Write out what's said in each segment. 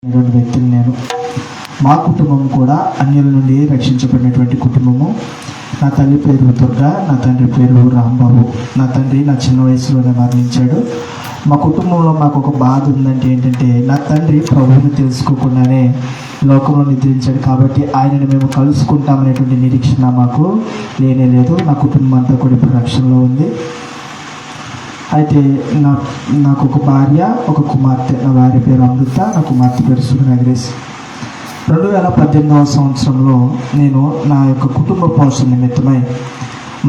వ్యక్తిని నేను. మా కుటుంబం కూడా అన్యుల నుండి రక్షించబడినటువంటి కుటుంబము. నా తల్లి పేరు దుర్గా, నా తండ్రి పేరు రాంబాబు. నా తండ్రి నా చిన్న వయసులోనే మరణించాడు. మా కుటుంబంలో మాకు ఒక బాధ ఉందంటే ఏంటంటే, నా తండ్రి ప్రభువుని తెలుసుకోకుండానే లోకంలో నిద్రించాడు. కాబట్టి ఆయనను మేము కలుసుకుంటామనేటువంటి నిరీక్షణ మాకు లేనే లేదు. నా కుటుంబం అంతా కూడా ఇప్పుడు రక్షణలో ఉంది. అయితే నాకు ఒక భార్య, ఒక కుమార్తె. నా భార్య పేరు అమృత, నా కుమార్తె పేరు సునగ్రేస్. 2018వ సంవత్సరంలో నేను నా యొక్క కుటుంబ పోషణ నిమిత్తమై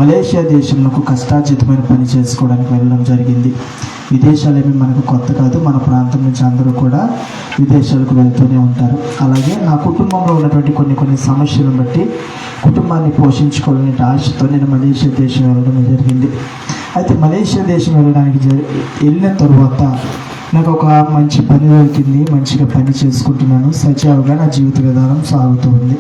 మలేషియా దేశంలో కష్టార్జితమైన పని చేసుకోవడానికి వెళ్ళడం జరిగింది. విదేశాలేమీ మనకు కొత్త కాదు. మన ప్రాంతం నుంచి అందరూ కూడా విదేశాలకు వెళ్తూనే ఉంటారు. అలాగే నా కుటుంబంలో ఉన్నటువంటి కొన్ని సమస్యలను బట్టి కుటుంబాన్ని పోషించుకోవాలనే ఆశతో నేను మలేషియా దేశం వెళ్ళడం జరిగింది. అయితే మలేషియా దేశం వెళ్ళిన తరువాత నాకు ఒక మంచి పని దొరికింది. మంచిగా పని చేసుకుంటున్నాను. సజావుగా నా జీవిత విధానం సాగుతూ ఉంది.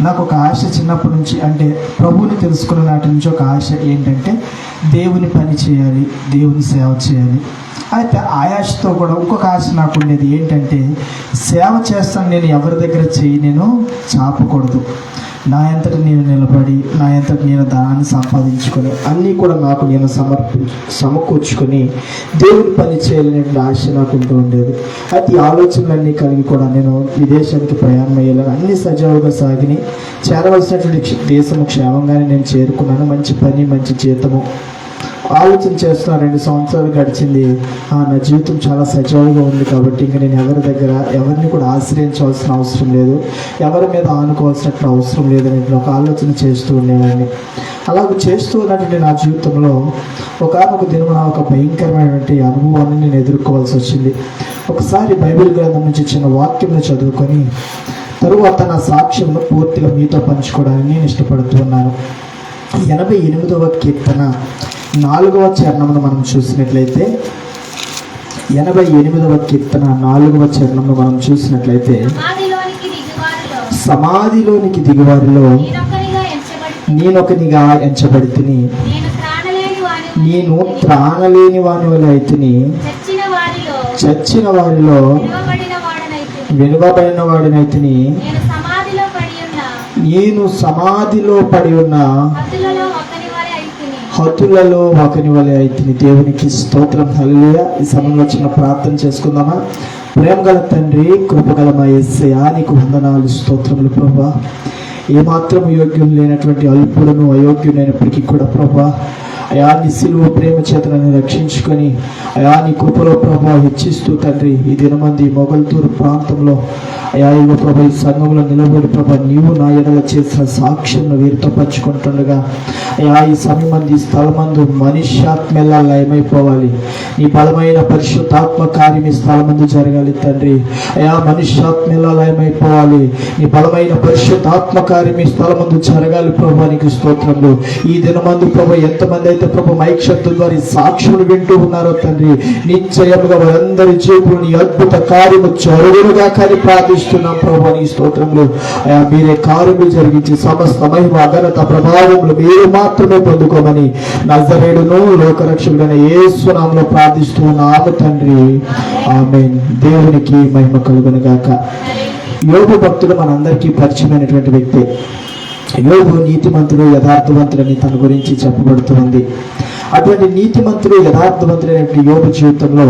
నాకు ఒక ఆశ చిన్నప్పటి నుంచి, అంటే ప్రభువుని తెలుసుకున్న నాటి నుంచి ఒక ఆశ ఏంటంటే, దేవుని పని చేయాలి, దేవుని సేవ చేయాలి. అయితే ఆశతో కూడా ఇంకొక ఆశ నాకు ఉండేది ఏంటంటే, సేవ చేస్తాను నేను ఎవరి దగ్గర నేను చాపకూడదు. నా అంతటి నేను నిలబడి, నా అంతటి నేను ధనాన్ని సంపాదించుకొని అన్నీ కూడా నాకు నేను సమకూర్చుకొని దేవుని పని చేయాలనే ఆశ నాకు ఉంటూ ఉండేది. అయితే ఈ ఆలోచనలన్నీ కలిగి కూడా నేను విదేశానికి ప్రయాణం అయ్యేలా అన్ని సజావుగా సాగిని చేరవలసినటువంటి దేశము క్షేమంగానే నేను చేరుకున్నాను. మంచి పని, మంచి జీతము. ఆలోచన చేస్తున్నా. 2 సంవత్సరాలు గడిచింది. నా జీవితం చాలా సజావుగా ఉంది. కాబట్టి ఇంకా నేను ఎవరిని కూడా ఆశ్రయించవలసిన అవసరం లేదు, ఎవరి మీద ఆనుకోవాల్సినట్టు అవసరం లేదని ఒక ఆలోచన చేస్తూ ఉండేవాడిని. అలాగే చేస్తూ ఉన్నటువంటి నా జీవితంలో ఒకనొక దినమున ఒక భయంకరమైనటువంటి అనుభవాన్ని నేను ఎదుర్కోవాల్సి వచ్చింది. ఒకసారి బైబిల్ గ్రంథం నుంచి చిన్న వాక్యంను చదువుకొని తరువాత నా సాక్ష్యంను పూర్తిగా మీతో పంచుకోవడానికి నేను ఇష్టపడుతున్నాను. 88వ కీర్తన 4వ చరణమును మనం చూసినట్లయితే, 88వ కీర్తన 4వ చరణమును మనం చూసినట్లయితే, సమాధిలోనికి దిగువారిలో నేనొకనిగా ఎంచబడితిని, నేను త్రాణలేని వాని వలె అయితిని, చచ్చిన వారిలో విలువబడిన వాడినైతిని, నేను సమాధిలో పడి ఉన్న హతులలో ఒకని వలె అయితిని. దేవునికి స్తోత్రం. హల్లెలూయా. ఈ సమయంలో చిన్న ప్రార్థన చేసుకుందామా? ప్రేమగల తండ్రి, కృపగల మా యేసయ్యా, నీకు వందనాలు, స్తోత్రములు ప్రభువా. ఏమాత్రం యోగ్యం లేనటువంటి అల్పులను, అయోగ్యులైనప్పటికీ కూడా ప్రభువా, అయా నీ సిలువ ప్రేమ చేతనని రక్షించుకొని అయా నీ కృపలో ప్రభావ హెచ్చిస్తూ తండ్రి, ఈ దినమంది మొగల్తూరు ప్రాంతంలో అయా ఇవ్వ ప్రభా ఈ సంఘంలో నిలబడి ప్రభా నీవు నా ఎడల చేసిన సాక్ష్యంను వీరితో పంచుకుంటుండగా అయా ఈ సమయమంది స్థలమందు మనుష్యాత్మెల్లా లయమైపోవాలి. నీ బలమైన పరిశుద్ధాత్మ కార్యం ఈ స్థలమందు జరగాలి తండ్రి. అయా మనుష్యాత్మెల్లా లయమైపోవాలి. నీ బలమైన పరిశుద్ధాత్మ కార్యం ఈ స్థలమందు జరగాలి ప్రభా. నీకు స్తోత్రములు. ఈ దినమందు ప్రభా ఎంతమంది అయితే ప్రభు మైక్ శబ్దం ద్వారా సాక్షులు వింటూ ఉన్నారో తండ్రి, నిశ్చయముగా వారందరి జీవితంలో నీ అద్భుత కార్యము జరుగునుగా కానీ ప్రార్థిస్తున్నాం ప్రభు. నీ స్తోత్రములు. అయా మీరే కార్యములు జరిగించి సమస్త మహిమ, ఘనత, ప్రభావములు మీరు మాత్రమే పొందుకోమని నజరేయుడును లోకరక్షకుడైన యేసు నామములో ప్రార్థిస్తున్నాము తండ్రి. ఆమేన్. దేవునికి మహిమ కలుగును గాక. యోబు భక్తుడు మనందరికీ పరిచయమైనటువంటి వ్యక్తి. యోబు నీతిమంతుడు, యథార్థవంతుడని తన గురించి చెప్పబడుతుంది. అటువంటి నీతిమంతుడు, యథార్థవంతుడైనటువంటి యోబు జీవితంలో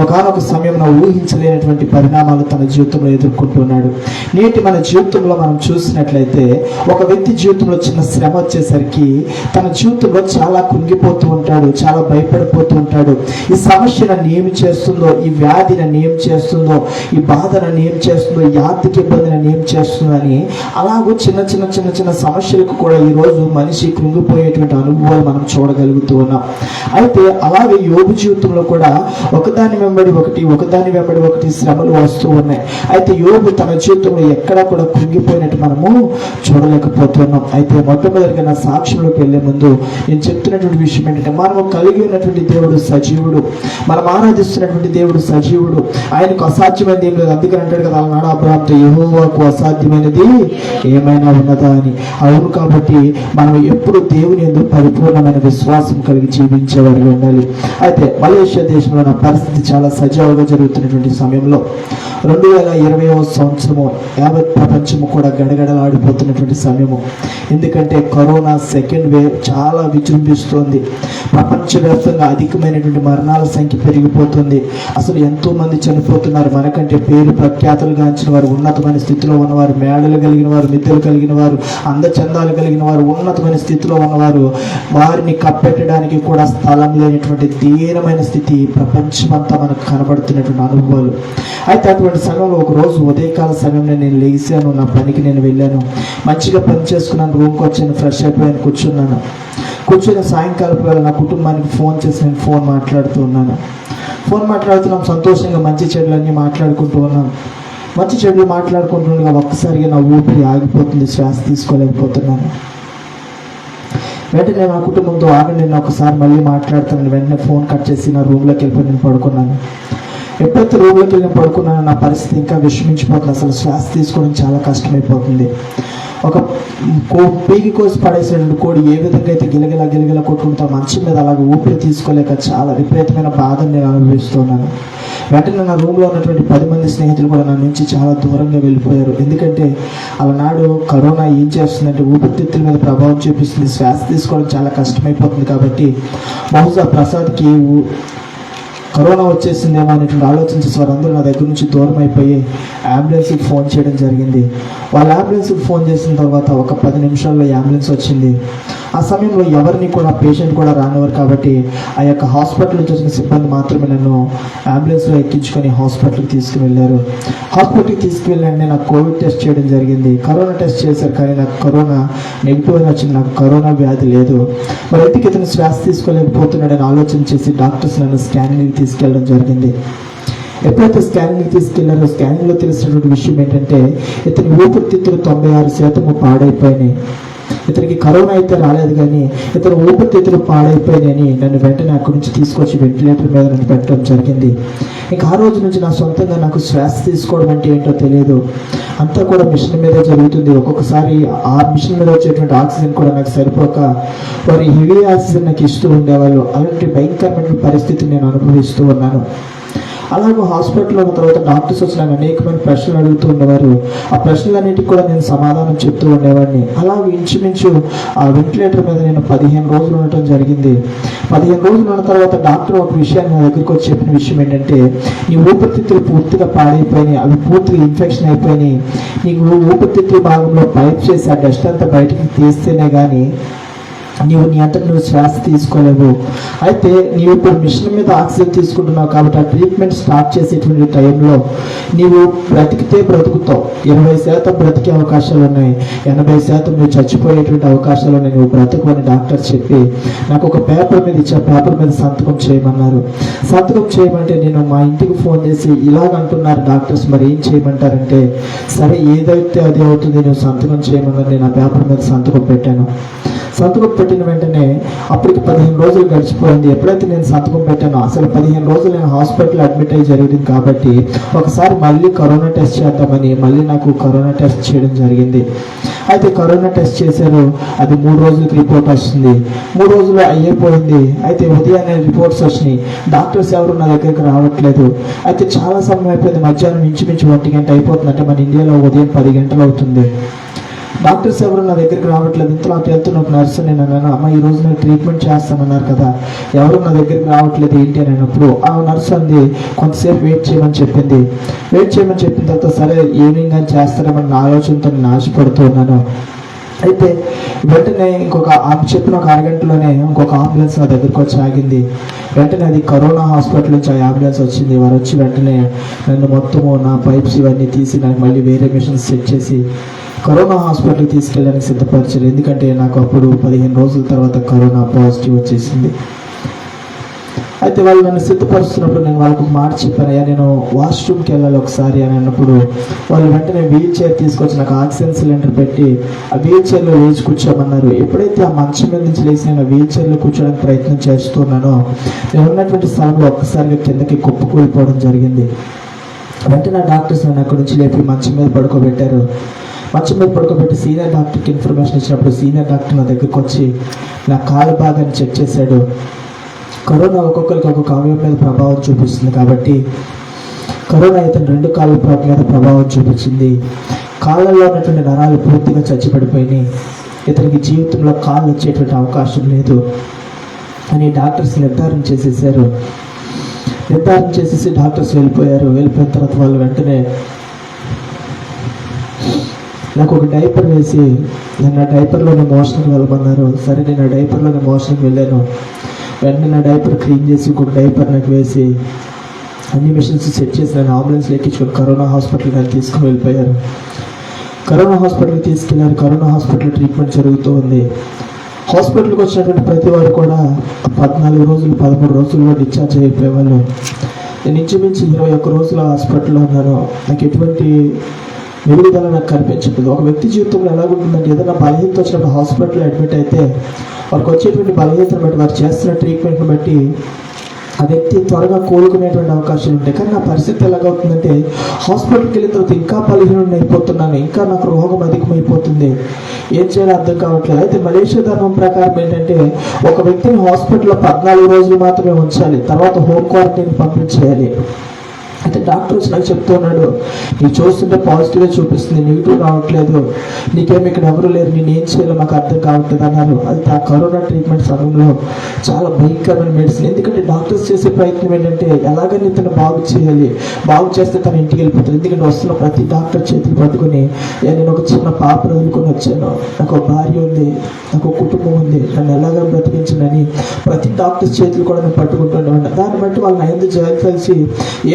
ఒకనొక సమయంలో ఊహించలేనటువంటి పరిణామాలు తన జీవితంలో ఎదుర్కొంటున్నాడు. నేటి మన జీవితంలో మనం చూసినట్లయితే ఒక వ్యక్తి జీవితంలో చిన్న శ్రమ వచ్చేసరికి తన జీవితంలో చాలా కుంగిపోతూ ఉంటాడు, చాలా భయపడిపోతూ ఉంటాడు. ఈ సమస్య నన్ను ఏమి చేస్తుందో, ఈ వ్యాధి నన్ను ఏం చేస్తుందో, ఈ బాధ నన్ను ఏం చేస్తుందో, ఈ ఆర్థిక ఇబ్బంది నన్ను ఏం చేస్తుందో అని అలాగూ చిన్న సమస్యలకు కూడా ఈరోజు మనిషి కృంగిపోయేటువంటి అనుభవాలు మనం చూడగలుగుతూ ఉన్నాం. అయితే అలాగే యోబు జీవితంలో కూడా ఒకదాని వెంబడి ఒకటి శ్రమలు వస్తూ ఉన్నాయి. అయితే యోబు తన జీవితంలో ఎక్కడా కూడా కృంగిపోయినట్టు మనము చూడలేకపోతున్నాం. అయితే మొట్టమొదటిగా నా సాక్ష్యంలోకి వెళ్లే ముందు నేను చెప్తున్నటువంటి విషయం ఏంటంటే, మనము కలిగి ఉన్నటువంటి దేవుడు సజీవుడు, మనం ఆరాధిస్తున్నటువంటి దేవుడు సజీవుడు. ఆయనకు అసాధ్యమైనది ఏం లేదు. అందుకని అంటాడు కదా అలనాడు అబ్రాహాముతో, యెహోవాకు అసాధ్యమైనది ఏమైనా ఉన్నదా అని. అవును. కాబట్టి మనం ఎప్పుడు దేవుని యందు పరిపూర్ణమైన విశ్వాసం కలిగి జీవించేవారు ఉండాలి. అయితే మలేషియా దేశంలో నా పరిస్థితి చాలా సజావుగా జరుగుతున్నటువంటి సమయంలో 2020వ సంవత్సరము యావత్ ప్రపంచము కూడా గడగడలాడిపోతున్నటువంటి సమయము. ఎందుకంటే కరోనా సెకండ్ వేవ్ చాలా విజృంభిస్తోంది. ప్రపంచవ్యాప్తంగా అధికమైనటువంటి మరణాల సంఖ్య పెరిగిపోతుంది. అసలు ఎంతోమంది చనిపోతున్నారు. మనకంటే పేరు ప్రఖ్యాతులు గాంచిన వారు, ఉన్నతమైన స్థితిలో ఉన్నవారు, మేడలు కలిగిన వారు, మిద్దెలు కలిగిన వారు, అందచందాలు కలిగిన వారు, ఉన్నతమైన స్థితిలో ఉన్నవారు, వారిని కప్పెట్టడానికి కూడా స్థలం లేనటువంటి దీనమైన స్థితి ప్రపంచమంతా మనకు కనబడుతున్నటువంటి అనుభవాలు. అయితే అటువంటి సమయంలో ఒక రోజు ఉదయకాల సమయంలో నేను లేచాను, నా పనికి నేను వెళ్ళాను, మంచిగా పని చేసుకున్నాను, రూమ్కి వచ్చాను, ఫ్రెష్ అయిపోయాను, కూర్చొని సాయంకాలం వేళ నా కుటుంబానికి ఫోన్ చేసి నేను ఫోన్ మాట్లాడుతున్నాం, సంతోషంగా మంచి చెడులన్నీ మాట్లాడుకుంటూ ఉన్నాం. మంచి చెడులు మాట్లాడుకుంటుండగా ఒక్కసారిగా నా ఊపిరి ఆగిపోతుంది, శ్వాస తీసుకోలేకపోతున్నాను. వెంటనే నా కుటుంబంతో ఆగండి, నేను ఒకసారి మళ్ళీ మాట్లాడుతానని వెంటనే ఫోన్ కట్ చేసి నా రూమ్లోకి వెళ్ళిపోయి నేను పడుకున్నాను. ఎప్పుడైతే రూమ్లోకి వెళ్ళి పడుకున్నానో నా పరిస్థితి ఇంకా విషమించిపోతుంది. అసలు శ్వాస తీసుకోవడం చాలా కష్టమైపోతుంది. ఒక పీకి కోసి పడేసేటువంటి కోడి ఏ విధంగా అయితే గిలగిల కొట్టుకుంటా మంచం మీద అలాగే ఊపిరి తీసుకోలేక చాలా విపరీతమైన బాధను నేను అనుభవిస్తున్నాను. వెంటనే నా రూమ్లో ఉన్నటువంటి 10 మంది స్నేహితులు కూడా నా నుంచి చాలా దూరంగా వెళ్ళిపోయారు. ఎందుకంటే అలనాడు కరోనా ఏం చేస్తుందంటే ఊపిరితిత్తుల మీద ప్రభావం చూపిస్తుంది, శ్వాస తీసుకోవడం చాలా కష్టమైపోతుంది. కాబట్టి బహుశా ప్రసాద్కి కరోనా వచ్చేసిందేమో అనేటువంటి ఆలోచించి వారందరూ నా దగ్గర నుంచి దూరం అయిపోయి అంబులెన్స్కి ఫోన్ చేయడం జరిగింది. వాళ్ళు అంబులెన్స్కి ఫోన్ చేసిన తర్వాత ఒక 10 నిమిషాల్లో అంబులెన్స్ వచ్చింది. ఆ సమయంలో ఎవరిని కూడా పేషెంట్ కూడా రానివారు. కాబట్టి ఆ యొక్క హాస్పిటల్ నుంచి వచ్చిన సిబ్బంది మాత్రమే నన్ను అంబులెన్స్లో ఎక్కించుకొని హాస్పిటల్కి తీసుకువెళ్ళారు. హాస్పిటల్కి తీసుకువెళ్ళండి నాకు కోవిడ్ టెస్ట్ చేయడం జరిగింది. కరోనా టెస్ట్ చేశారు, కానీ నాకు కరోనా నెగిటివ్ అని వచ్చింది. నాకు కరోనా వ్యాధి లేదు. మరి ఎందుకు ఇతను శ్వాస తీసుకోలేకపోతున్నాడని ఆలోచన చేసి డాక్టర్స్ నన్ను స్కానింగ్కి తీసుకెళ్ళడం జరిగింది. ఎప్పుడైతే స్కానింగ్కి తీసుకెళ్లారో స్కానింగ్లో తెలిసినటువంటి విషయం ఏంటంటే ఇతని ఊపిరితిత్తులు 96% పాడైపోయినాయి. ఇతనికి కరోనా అయితే రాలేదు, కానీ ఇతను ఊపిరితిత్తులు పాడైపోయినాయని నన్ను వెంటనే అక్కడి నుంచి తీసుకొచ్చి వెంటిలేటర్ మీద నన్ను పెట్టడం జరిగింది. ఇంకా ఆ రోజు నుంచి నా సొంతంగా నాకు శ్వాస తీసుకోవడం అంటే ఏంటో తెలియదు. అంతా కూడా మిషన్ మీదే జరుగుతుంది. ఒక్కొక్కసారి ఆ మిషన్ మీద వచ్చేటువంటి ఆక్సిజన్ కూడా నాకు సరిపోక వారి హెవీ ఆక్సిజన్ నాకు ఇస్తూ ఉండేవాళ్ళు. అలాంటి భయంకరమైన పరిస్థితిని నేను అనుభవిస్తూ ఉన్నాను. అలాగే హాస్పిటల్లో ఉన్న తర్వాత డాక్టర్స్ వచ్చిన అనేకమైన ప్రశ్నలు అడుగుతూ ఉండేవారు. ఆ ప్రశ్నలన్నిటికీ కూడా నేను సమాధానం చెప్తూ ఉండేవాడిని. అలాగే ఇంచుమించు ఆ వెంటిలేటర్ మీద నేను 15 రోజులు ఉండటం జరిగింది. 15 రోజులు ఉన్న తర్వాత డాక్టర్ ఒక విషయాన్ని నా దగ్గరికి వచ్చి చెప్పిన విషయం ఏంటంటే నీ ఊపిరితిత్తులు పూర్తిగా పాడైపోయినాయి, అవి పూర్తిగా ఇన్ఫెక్షన్ అయిపోయినాయి. నీకు ఊపిరితిత్తుల భాగంలో పైప్ చేసి ఆ డస్ట్ అంతా బయటికి తీస్తేనే కానీ నీ అంతటి నువ్వు శ్వాస తీసుకోలేవు. అయితే నీవు ఇప్పుడు మిషన్ మీద ఆక్సిజన్ తీసుకుంటున్నావు కాబట్టి ఆ ట్రీట్మెంట్ స్టార్ట్ చేసేటువంటి టైంలో నీవు బ్రతికితే బ్రతుకుతావు, 20% బ్రతికే అవకాశాలు ఉన్నాయి, 80% నువ్వు చచ్చిపోయేటువంటి అవకాశాలు ఉన్నాయి, నువ్వు బ్రతుకు అని డాక్టర్ చెప్పి నాకు ఒక పేపర్ మీద ఇచ్చి ఆ పేపర్ మీద సంతకం చేయమన్నారు. సంతకం చేయమంటే నేను మా ఇంటికి ఫోన్ చేసి ఇలాగంటున్నారు డాక్టర్స్, మరి ఏం చేయమంటారంటే సరే ఏదైతే అదే అవుతుంది, నువ్వు సంతకం చేయమన్నారు. నేను ఆ పేపర్ మీద సంతకం పెట్టాను. సంతకం పెట్టిన వెంటనే అప్పటికి 15 రోజులు గడిచిపోయింది. ఎప్పుడైతే నేను సంతకం పెట్టానో అసలు 15 రోజులు నేను హాస్పిటల్ అడ్మిట్ అయ్యి జరిగింది. కాబట్టి ఒకసారి మళ్ళీ కరోనా టెస్ట్ చేద్దామని మళ్ళీ నాకు కరోనా టెస్ట్ చేయడం జరిగింది. అయితే కరోనా టెస్ట్ చేశారు, అది 3 రోజులకి రిపోర్ట్ వస్తుంది. 3 రోజులు అయిపోయింది. అయితే ఉదయాన్నే రిపోర్ట్స్ వచ్చినాయి. డాక్టర్స్ ఎవరు నా దగ్గరికి రావట్లేదు. అయితే చాలా సమయం అయిపోయింది, మధ్యాహ్నం ఇంచుమించు 1 గంట అయిపోతుంది. అంటే మన ఇండియాలో ఉదయం 10 గంటలు అవుతుంది. డాక్టర్స్ ఎవరు నా దగ్గరికి రావట్లేదు. ఇంతలో అటు వెళ్తున్న ఒక నర్సు నేను అన్నాను, అమ్మ ఈరోజు నేను ట్రీట్మెంట్ చేస్తానన్నారు కదా, ఎవరు నా దగ్గరికి రావట్లేదు ఏంటి అని అన్నప్పుడు ఆ నర్సు అంది కొంతసేపు వెయిట్ చేయమని చెప్పింది. వెయిట్ చేయమని చెప్పిన తర్వాత సరే ఈవినింగ్ అని చేస్తారేమని నా ఆలోచనతో నేను ఆశపడుతూ ఉన్నాను. అయితే వెంటనే చెప్పిన ఒక అరగంటలోనే ఇంకొక అంబులెన్స్ నా దగ్గరికి వచ్చి ఆగింది. వెంటనే అది కరోనా హాస్పిటల్ నుంచి ఆ అంబులెన్స్ వచ్చింది. వారు వచ్చి వెంటనే నన్ను మొత్తము నా పైప్స్ ఇవన్నీ తీసి నాకు మళ్ళీ వేరే మిషన్స్ సెట్ చేసి కరోనా హాస్పిటల్కి తీసుకెళ్ళడానికి సిద్ధపరిచారు. ఎందుకంటే నాకు అప్పుడు 15 రోజుల తర్వాత కరోనా పాజిటివ్ వచ్చేసింది. అయితే వాళ్ళు నన్ను సిద్ధపరుస్తున్నప్పుడు నేను వాళ్ళకు ఒక మాట చెప్పాను, అయ్యా నేను వాష్రూమ్కి వెళ్ళాలి ఒకసారి అని అన్నప్పుడు వాళ్ళు వెంటనే వీల్ చైర్ తీసుకొచ్చి నాకు ఆక్సిజన్ సిలిండర్ పెట్టి ఆ వీల్ చైర్లో లేచి కూర్చోమన్నారు. ఎప్పుడైతే ఆ మంచం మీద నుంచి లేచి నేను వీల్ చైర్లో కూర్చోడానికి ప్రయత్నం చేస్తున్నానో నేను ఉన్నటువంటి స్థలంలో ఒక్కసారిగా కిందకి కుప్పకూలిపోవడం జరిగింది. వెంటనే డాక్టర్స్ నన్ను అక్కడి నుంచి లేపి మంచం మీద పడుకోబెట్టారు. మంచం మీద పడుకోబెట్టి సీనియర్ డాక్టర్కి ఇన్ఫర్మేషన్ ఇచ్చినప్పుడు సీనియర్ డాక్టర్ నా దగ్గరికి వచ్చి నా కాలు భాగాన్ని చెక్ చేశాడు. కరోనా ఒక్కొక్కరికి ఒక్కొక్క అవయవం మీద ప్రభావం చూపిస్తుంది కాబట్టి కరోనా ఇతని 2 కాళ్ళ మీద ప్రభావం చూపించింది. కాళ్ళల్లో ఉన్నటువంటి నరాలు పూర్తిగా చచ్చిపడిపోయినాయి. ఇతనికి జీవితంలో కాళ్ళు వచ్చేటువంటి అవకాశం లేదు అని డాక్టర్స్ నిర్ధారణ చేసేసి డాక్టర్స్ వెళ్ళిపోయిన తర్వాత వాళ్ళు వెంటనే నాకు ఒక డైపర్ వేసి నేను నా డైపర్లోనే మోషన్కి వెళ్ళమన్నారు. సరే, నేను ఆ డైపర్లోనే మోషన్కి వెళ్ళాను. వెంటనే నా డైపర్ క్లీన్ చేసి ఇంకొక డైపర్ నాకు వేసి అన్ని మిషన్స్ సెట్ చేసి నేను అంబులెన్స్లో ఎక్కించుకొని కరోనా హాస్పిటల్కి నన్ను తీసుకుని వెళ్ళిపోయారు. కరోనా హాస్పిటల్కి తీసుకెళ్ళారు. కరోనా హాస్పిటల్ ట్రీట్మెంట్ జరుగుతూ ఉంది. హాస్పిటల్కి వచ్చినటువంటి ప్రతి వారు కూడా 14 రోజులు 13 రోజుల్లో డిశ్చార్జ్ అయిపోయేవాళ్ళు. నేను ఇంచుమించు 21 రోజులు హాస్పిటల్లో ఉన్నాను. నాకు ఎటువంటి మెరుగుదల నాకు కనిపించట్లేదు. ఒక వ్యక్తి జీవితంలో ఎలాగుంటుందంటే, ఏదైనా బలహీనత వచ్చినప్పుడు హాస్పిటల్లో అడ్మిట్ అయితే వారికి వచ్చేటువంటి బలహీనతను బట్టి, వారు చేస్తున్న ట్రీట్మెంట్ని బట్టి ఆ వ్యక్తి త్వరగా కోలుకునేటువంటి అవకాశాలు ఉంటాయి. కానీ నా పరిస్థితి ఎలాగవుతుందంటే, హాస్పిటల్కి వెళ్ళిన తర్వాత ఇంకా బలహీనుడిని అయిపోతున్నాను, ఇంకా నాకు రోగం అధికమైపోతుంది, ఏం చేయాలో అర్థం కావట్లేదు. అయితే మలేషియా ధర్మం ప్రకారం ఏంటంటే, ఒక వ్యక్తిని హాస్పిటల్లో 14 రోజులు మాత్రమే ఉంచాలి, తర్వాత హోమ్ క్వారంటైన్ పంపించేయాలి. అయితే డాక్టర్ వచ్చి నాకు చెప్తున్నాడు, నీకు చూస్తుంటే పాజిటివ్గా చూపిస్తుంది, నెగిటివ్ రావట్లేదు, నీకేమి ఇక్కడ ఎవరు లేరు, నేను ఏం చేయాలో మాకు అర్థం కావట్లేదు అన్నారు. అది ఆ కరోనా ట్రీట్మెంట్ సమయంలో చాలా భయంకరమైన మెడిసిన్. ఎందుకంటే డాక్టర్స్ చేసే ప్రయత్నం ఏంటంటే, ఎలాగైనా ఇతను బాగు చేయాలి, బాగు చేస్తే తను ఇంటికి వెళ్ళిపోతాడు. ఎందుకంటే వస్తున్న ప్రతి డాక్టర్ చేతులు పట్టుకుని, నేను ఒక చిన్న పాపను వదులుకొని వచ్చాను, నాకు ఒక భార్య ఉంది, నాకు ఒక కుటుంబం ఉంది, నన్ను ఎలాగ బ్రతికించనని ప్రతి డాక్టర్స్ చేతులు కూడా నేను పట్టుకుంటుండేవాడిని. దాన్ని బట్టి వాళ్ళని ఐదు జాలి కలిసి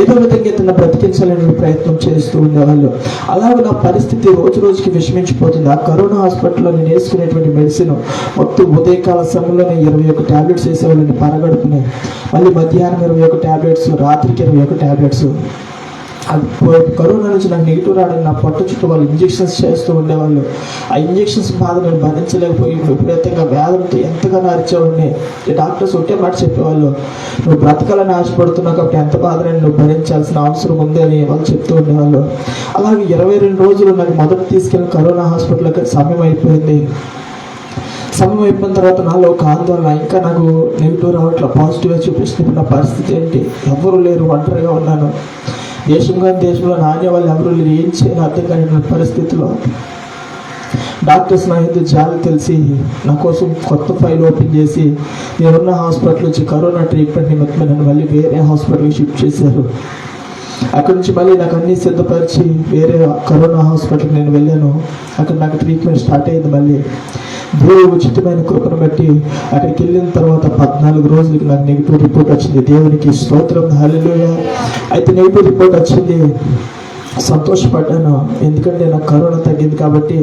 ఏదో తన బ్రతికించాలనే ప్రయత్నం చేస్తూ ఉండేవాళ్ళు. అలాగే నా పరిస్థితి రోజు రోజుకి విషమించిపోతుంది. ఆ కరోనా హాస్పిటల్లో నేను వేసుకునేటువంటి మెడిసిన్ మొత్తం ఉదయకాల సమయంలో నేను 21 టాబ్లెట్స్ వేసేవాళ్ళని పరగడుపునే, మళ్ళీ మధ్యాహ్నం 21 టాబ్లెట్స్, రాత్రికి 21 టాబ్లెట్స్. కరోనా నుంచి నాకు నెగిటివ్ రావడానికి నా పొట్ట చుట్టూ వాళ్ళు ఇంజెక్షన్స్ చేస్తూ ఉండేవాళ్ళు. ఆ ఇంజెక్షన్స్ బాధ నేను భరించలేకపోయి విపరీతంగా వ్యాధులతో ఎంతగానో అరిచేవాడిని. డాక్టర్స్ ఒకే మాట చెప్పేవాళ్ళు, నువ్వు బ్రతకాలని ఆశపడుతున్నావు కాబట్టి ఎంత బాధని నువ్వు భరించాల్సిన అవసరం ఉంది అని వాళ్ళు చెప్తూ ఉండేవాళ్ళు. అలాగే 22 రోజులు నాకు మొదట తీసుకెళ్ళిన కరోనా హాస్పిటల్కి సమయం అయిపోయింది. సమయం అయిపోయిన తర్వాత నాలో ఒక ఆందోళన, ఇంకా నాకు నెగిటివ్ రావట్లా, పాజిటివ్గా చూపిస్తున్న నా పరిస్థితి ఏంటి, ఎవరు లేరు, ఒంటరిగా ఉన్నాను, దేశంలో నాణ్య వాళ్ళు ఎవరు లేరు, ఏం చేయాలో అర్థం కాని పరిస్థితిలో డాక్టర్స్ నా ఎందుకు జాలి తెలిసి నా కోసం కొత్త ఫైల్ ఓపెన్ చేసి నేనున్న హాస్పిటల్ నుంచి కరోనా ట్రీట్మెంట్ నిమిత్తం నన్ను మళ్ళీ వేరే హాస్పిటల్కి షిఫ్ట్ చేశారు. అక్కడి నుంచి మళ్ళీ నాకు అన్నీ సిద్ధపరిచి వేరే కరోనా హాస్పిటల్కి నేను వెళ్ళాను. అక్కడ నాకు ట్రీట్మెంట్ స్టార్ట్ అయింది. మళ్ళీ దేవుడి ఉచితమైన కృపను బట్టి అక్కడికి వెళ్ళిన తర్వాత 14 రోజులకి నాకు నెగిటివ్ రిపోర్ట్ వచ్చింది. దేవునికి స్తోత్రం, హల్లెలూయా. అయితే నెగిటివ్ రిపోర్ట్ వచ్చింది, సంతోషపడ్డాను. ఎందుకంటే నాకు కరోనా తగ్గింది కాబట్టి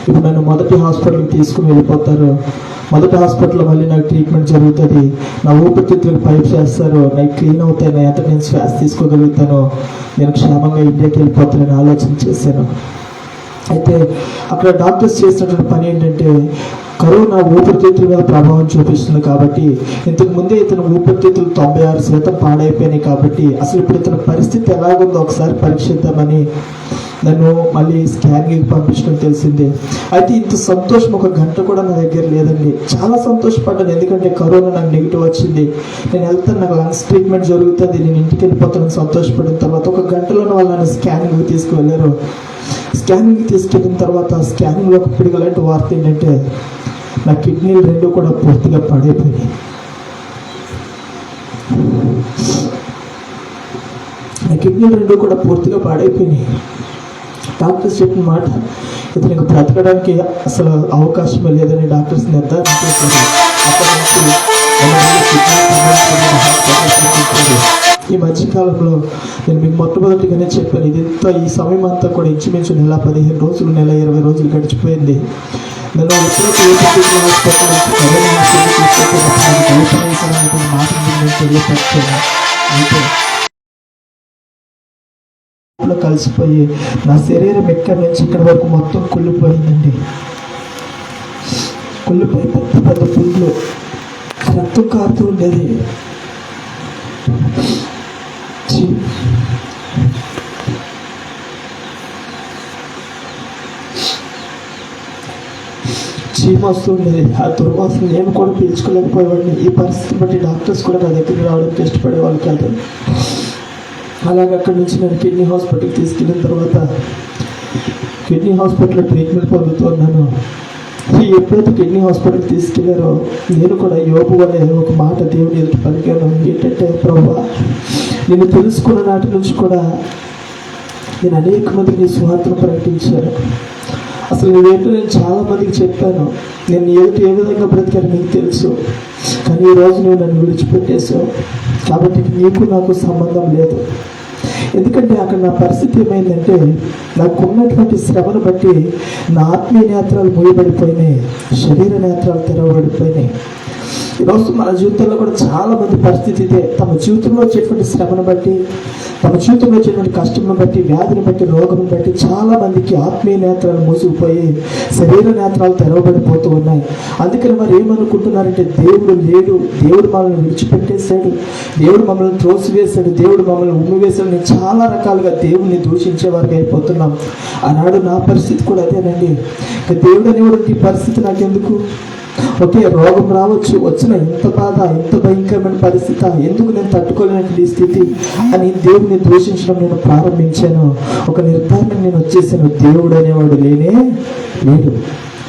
ఇప్పుడు నన్ను మొదటి హాస్పిటల్కి తీసుకుని వెళ్ళిపోతారు. మొదటి హాస్పిటల్లో మళ్ళీ నాకు ట్రీట్మెంట్ జరుగుతుంది, నా ఊపిరితిత్తులకు పైప్ చేస్తారు, నాకు క్లీన్ అవుతాయి, నా ఎంత నేను శ్వాస తీసుకోగలుగుతాను, నేను క్షేమంగా ఇండియాకి వెళ్ళిపోతానని ఆలోచన చేశాను. అయితే అక్కడ డాక్టర్స్ చేసినటువంటి పని ఏంటంటే, కరోనా ఊపిరితిత్తుల మీద ప్రభావం చూపిస్తుంది కాబట్టి ఇంతకు ముందే ఇతను ఊపిరితిత్తులు 96% పాడైపోయినాయి కాబట్టి అసలు ఇప్పుడు ఇతని పరిస్థితి ఎలాగుందో ఒకసారి పరీక్షిద్దామని నన్ను మళ్ళీ స్కానింగ్కి పంపించడం తెలిసింది. అయితే ఇంత సంతోషం ఒక గంట కూడా నా దగ్గర లేదండి. చాలా సంతోషపడ్డాను, ఎందుకంటే కరోనా నాకు నెగిటివ్ వచ్చింది, నేను వెళ్తాను, నాకు లంగ్స్ ట్రీట్మెంట్ జరుగుతుంది, నేను ఇంటికి వెళ్ళిపోతాను సంతోషపడిన తర్వాత ఒక గంటలోనే వాళ్ళు నన్ను స్కానింగ్కి తీసుకువెళ్ళారు. స్కానింగ్కి తీసుకెళ్ళిన తర్వాత స్కానింగ్లో ఒక పిడుగులాంటి వార్త ఏంటంటే, నా కిడ్నీలు 2 కూడా పూర్తిగా పాడైపోయినాయి. నా కిడ్నీలు 2 కూడా పూర్తిగా పాడైపోయినాయి. డాక్టర్స్ చెప్పిన మాట, ఇతనికి బ్రతకడానికి అసలు అవకాశమే లేదని డాక్టర్స్ నిర్ధారణ చేశారు. అక్కడి నుంచి ఈ మధ్యకాలంలో నేను మీకు మొట్టమొదటిగానే చెప్పాను, ఇదంతా ఈ సమయం అంతా కూడా ఇంచుమించు నెల 15 రోజులు, నెల 20 రోజులు గడిచిపోయింది. నేను ఎప్పుడైతే మాట కలిసిపోయి నా శరీరం ఎక్కడి నుంచి ఇక్కడి వరకు మొత్తం కుళ్ళిపోయిందండి. కుళ్ళిపోయి పెద్ద పెద్ద పుండ్లు, రక్తం కారుతూ ఉండేది. చీమ వస్తుండేది. ఆ దుర్వాసన నేను కూడా పీల్చుకోలేకపోయేవాడిని. ఈ పరిస్థితి బట్టి డాక్టర్స్ కూడా నా దగ్గరికి రావడానికి ఇష్టపడేవాళ్ళు కాదు. అలాగే అక్కడి నుంచి నేను కిడ్నీ హాస్పిటల్కి తీసుకెళ్ళిన తర్వాత కిడ్నీ హాస్పిటల్లో ట్రీట్మెంట్ పొందుతున్నాను. ఎప్పుడైతే కిడ్నీ హాస్పిటల్కి తీసుకెళ్లారో నేను కూడా యోబు వలె ఒక మాట దేవుని ఎదుటి పలికాను. ఏంటంటే, ప్రభువా, నేను తెలుసుకున్న నాటి నుంచి కూడా నేను అనేక మందికి నీ సువార్తను ప్రకటించాను. అసలు నువ్వేంటో నేను చాలా మందికి చెప్పాను. నేను ఏ విధంగా బ్రతికాను నీకు తెలుసు. కానీ ఈరోజు నువ్వు నన్ను విడిచిపెట్టేశావు. కాబట్టి నీకు నాకు సంబంధం లేదు. ఎందుకంటే అక్కడ నా పరిస్థితి ఏమైందంటే, నాకు ఉన్నటువంటి శ్రమను బట్టి నా ఆత్మీయ నేత్రాలు మూయబడిపోయినాయి, శరీర నేత్రాలు తెరవబడిపోయినాయి. ఈరోజు మన జీవితంలో కూడా చాలా మంది పరిస్థితి ఇదే. తమ జీవితంలో వచ్చేటువంటి శ్రమను బట్టి, తమ జీవితంలో వచ్చేటువంటి కష్టంను బట్టి, వ్యాధిని బట్టి, రోగం బట్టి చాలా మందికి ఆత్మీయ నేత్రాలు మూసుకుపోయి శరీర నేత్రాలు తెరవబడిపోతూ ఉన్నాయి. అందుకని మరి ఏమనుకుంటున్నారంటే, దేవుడు లేడు, దేవుడు మమ్మల్ని విడిచిపెట్టేశాడు, దేవుడు మమ్మల్ని త్రోసివేశాడు, దేవుడు మమ్మల్ని ఉమ్మివేశాడు. నేను చాలా రకాలుగా దేవుడిని దూషించే వారికి అయిపోతున్నాం. ఆనాడు నా పరిస్థితి కూడా అదేనండి. దేవుడు అనేవాడు ఈ పరిస్థితి నాకెందుకు? ఓకే, రోగం రావచ్చు, వచ్చిన ఇంత బాధ, ఇంత భయంకరమైన పరిస్థితి, ఎందుకు నేను తట్టుకోలేని స్థితి అని దేవుడిని దూషించడం నేను ప్రారంభించాను. ఒక నిర్ధారణ నేను వచ్చేసాను, దేవుడు అనేవాడు లేనే లేదు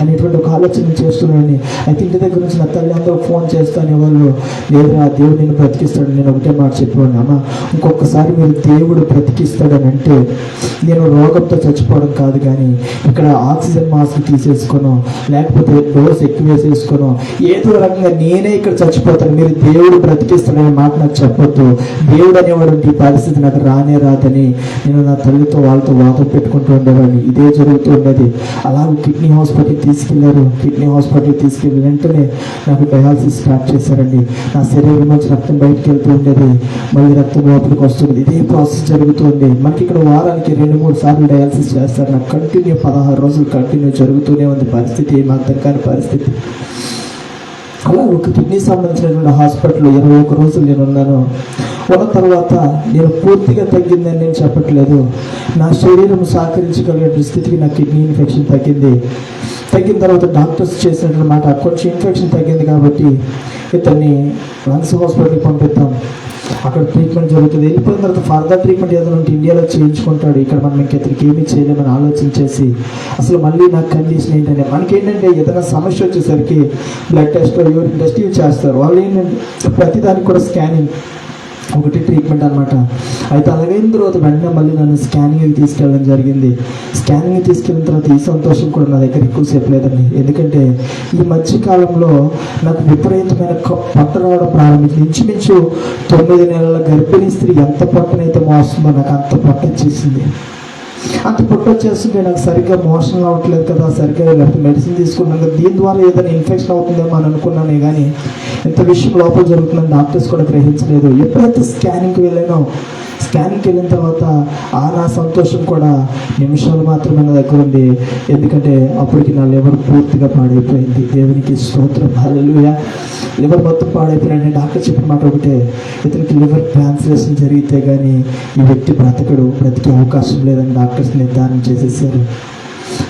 అనేటువంటి ఒక ఆలోచన చేస్తున్నాను. అయితే ఇంటి దగ్గర నుంచి నా తల్లి అందరూ ఫోన్ చేస్తాను, వాళ్ళు లేదా దేవుడు నేను బ్రతికిస్తాడు. నేను ఒకటే మాట చెప్పాను, అమ్మ ఇంకొకసారి మీరు దేవుడు బ్రతికిస్తాడని అంటే నేను రోగంతో చచ్చిపోవడం కాదు, కానీ ఇక్కడ ఆక్సిజన్ మాస్క్ తీసేసుకోను, లేకపోతే డోస్ ఎక్కువ వేసేసుకోను, ఏదో రకంగా నేనే ఇక్కడ చచ్చిపోతాను, మీరు దేవుడు బ్రతికిస్తాడనే మాట నాకు చెప్పొద్దు. దేవుడు అనేవాడు ఈ పరిస్థితి నాకు రానే రాదని నేను నా తల్లితో వాళ్ళతో వాదం పెట్టుకుంటూ ఉండేవాడిని. ఇదే జరుగుతూ ఉండేది. అలాగే కిడ్నీ హాస్పిటల్కి తీసుకెళ్లారు. కిడ్నీ హాస్పిటల్కి తీసుకెళ్ళి వెంటనే నాకు డయాలసిస్ స్టార్ట్ చేశారండి. నా శరీరం నుంచి రక్తం బయటకు వెళ్తూ ఉండేది, మళ్ళీ రక్తం లోపలికి వస్తుంది. ఇదే ప్రాసెస్ జరుగుతుంది. మనకి ఇక్కడ వారానికి 2-3 సార్లు డయాలసిస్ చేస్తారు. నాకు కంటిన్యూ 16 రోజులు కంటిన్యూ జరుగుతూనే ఉంది. పరిస్థితి ఏం అర్థం కాని పరిస్థితి. అలా ఒక కిడ్నీ సంబంధించినటువంటి హాస్పిటల్లో 21 రోజులు నేను ఉన్నాను. ఉన్న తర్వాత నేను పూర్తిగా తగ్గిందని నేను చెప్పట్లేదు. నా శరీరం సహకరించగలిగే స్థితికి నా కిడ్నీ ఇన్ఫెక్షన్ తగ్గిన తర్వాత డాక్టర్స్ చేసినటువంటి మాట, కొంచెం ఇన్ఫెక్షన్ తగ్గింది కాబట్టి ఇతన్ని లంగ్స్ హాస్పిటల్కి పంపిద్దాం, అక్కడ ట్రీట్మెంట్ జరుగుతుంది. వెళ్ళిపోయిన తర్వాత ఫర్దర్ ట్రీట్మెంట్ ఏదైనా ఉంటే ఇండియాలో చేయించుకుంటాడు, ఇక్కడ మనం ఇతనికి ఏమీ చేయలేమని ఆలోచించేసి అసలు మళ్ళీ నా కండిషన్ ఏంటంటే, మనకేంటంటే ఏదైనా సమస్య వచ్చేసరికి బ్లడ్ టెస్ట్, యూరిన్ టెస్ట్ ఇవి చేస్తారు. వాళ్ళు ఏంటంటే ప్రతిదానికి కూడా స్కానింగ్ ఒకటి ట్రీట్మెంట్ అనమాట. అయితే అలాగైన తర్వాత వెంటనే మళ్ళీ నన్ను స్కానింగ్కి తీసుకెళ్ళడం జరిగింది. స్కానింగ్కి తీసుకెళ్ళిన తర్వాత ఈ సంతోషం కూడా నా దగ్గర ఎక్కువసేపు లేదండి. ఎందుకంటే ఈ మధ్యకాలంలో నాకు విపరీతమైన పొట్ట రావడం ప్రారంభించింది. ఇంచుమించు 9 నెలల గర్భిణీ స్త్రీ ఎంత పొట్టనైతే మోస్తుందో నాకు అంత పొట్ట వచ్చేసింది. అంత పొట్ట వచ్చేస్తుంటే నాకు సరిగ్గా మోషన్ అవ్వట్లేదు కదా, సరిగ్గా మెడిసిన్ తీసుకున్నాను కదా, దీని ద్వారా ఏదైనా ఇన్ఫెక్షన్ అవుతుందేమో అని అనుకున్నానే కానీ ఇంత విషయం లోపల జరుగుతుందని డాక్టర్స్ కూడా గ్రహించలేదు. ఎప్పుడైతే స్కానింగ్కి వెళ్ళానో, స్కానింగ్కి వెళ్ళిన తర్వాత నా సంతోషం కూడా నిమిషాలు మాత్రమే నా దగ్గర ఉంది. ఎందుకంటే అప్పటికి నా లివర్ పూర్తిగా పాడైపోయింది. దేవునికి స్తోత్రం, హల్లెలూయా. లివర్ మొత్తం పాడైపోయిన డాక్టర్ చెప్పిన మాట ఒకటే, ఇతనికి లివర్ ట్రాన్స్లేషన్ జరిగితే కానీ ఈ వ్యక్తి బ్రతికే అవకాశం లేదని డాక్టర్స్ నిర్ధారణ చేసేసారు.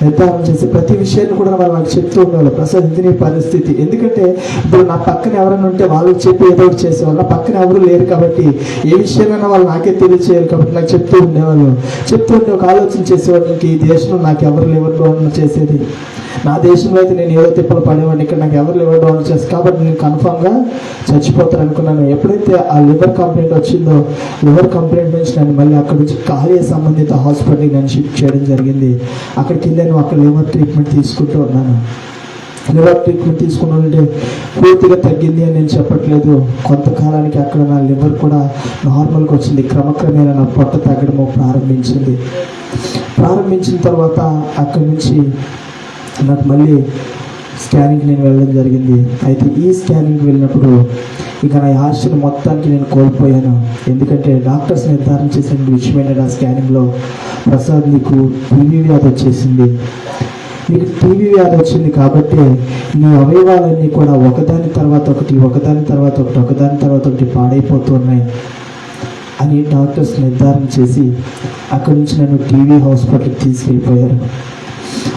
నిర్ధారణ చేసి ప్రతి విషయాన్ని కూడా వాళ్ళు నాకు చెప్తూ ఉండేవాళ్ళు, ప్రసాద్ ఇది నీ పరిస్థితి. ఎందుకంటే ఇప్పుడు నా పక్కన ఎవరైనా ఉంటే వాళ్ళకి చెప్పి ఏదో ఒకటి చేసేవాళ్ళు. నా పక్కన ఎవరు లేరు కాబట్టి ఏ విషయాలైనా వాళ్ళు నాకే తెలియచేయాలి కాబట్టి నాకు చెప్తూ ఉండేవాళ్ళు. చెప్తూ ఉంటే ఒక ఆలోచన చేసేవాళ్ళు, ఇంక ఈ దేశంలో నాకు ఎవరు లేవర్ చేసేది, నా దేశంలో అయితే నేను ఏదో తిప్పలు పడేవాడిని, ఇక్కడ నాకు ఎవరు లివర్ డౌన్ చేస్తారు కాబట్టి నేను కన్ఫామ్గా చచ్చిపోతాను అనుకున్నాను. ఎప్పుడైతే ఆ లివర్ కంప్లైంట్ వచ్చిందో, లివర్ కంప్లైంట్ నుంచి నన్ను మళ్ళీ అక్కడి నుంచి కార్య సంబంధిత హాస్పిటల్కి నన్ను షిఫ్ట్ చేయడం జరిగింది. అక్కడికి వెళ్ళాను, అక్కడ లివర్ ట్రీట్మెంట్ తీసుకుంటూ ఉన్నాను. లివర్ ట్రీట్మెంట్ తీసుకున్నానంటే పూర్తిగా తగ్గింది అని నేను చెప్పట్లేదు. కొంతకాలానికి అక్కడ నా లివర్ కూడా నార్మల్గా వచ్చింది. క్రమక్రమేణా నా పొట్ట తగ్గడము ప్రారంభించిన తర్వాత అక్కడి నుంచి నాకు మళ్ళీ స్కానింగ్కి నేను వెళ్ళడం జరిగింది. అయితే ఈ స్కానింగ్కి వెళ్ళినప్పుడు ఇక నా ఆశను మొత్తానికి నేను కోల్పోయాను. ఎందుకంటే డాక్టర్స్ నిర్ధారణ చేసిన విషయం ఏంటంటే, ఆ స్కానింగ్లో ప్రసాద్ నీకు టీబీ వ్యాధి వచ్చేసింది, నీకు టీబీ వ్యాధి వచ్చింది కాబట్టి నీ అవయవాలన్నీ కూడా ఒకదాని తర్వాత ఒకటి పాడైపోతున్నాయి అని డాక్టర్స్ నిర్ధారణ చేసి అక్కడి నుంచి నన్ను టీబీ హాస్పిటల్కి తీసుకెళ్ళిపోయారు.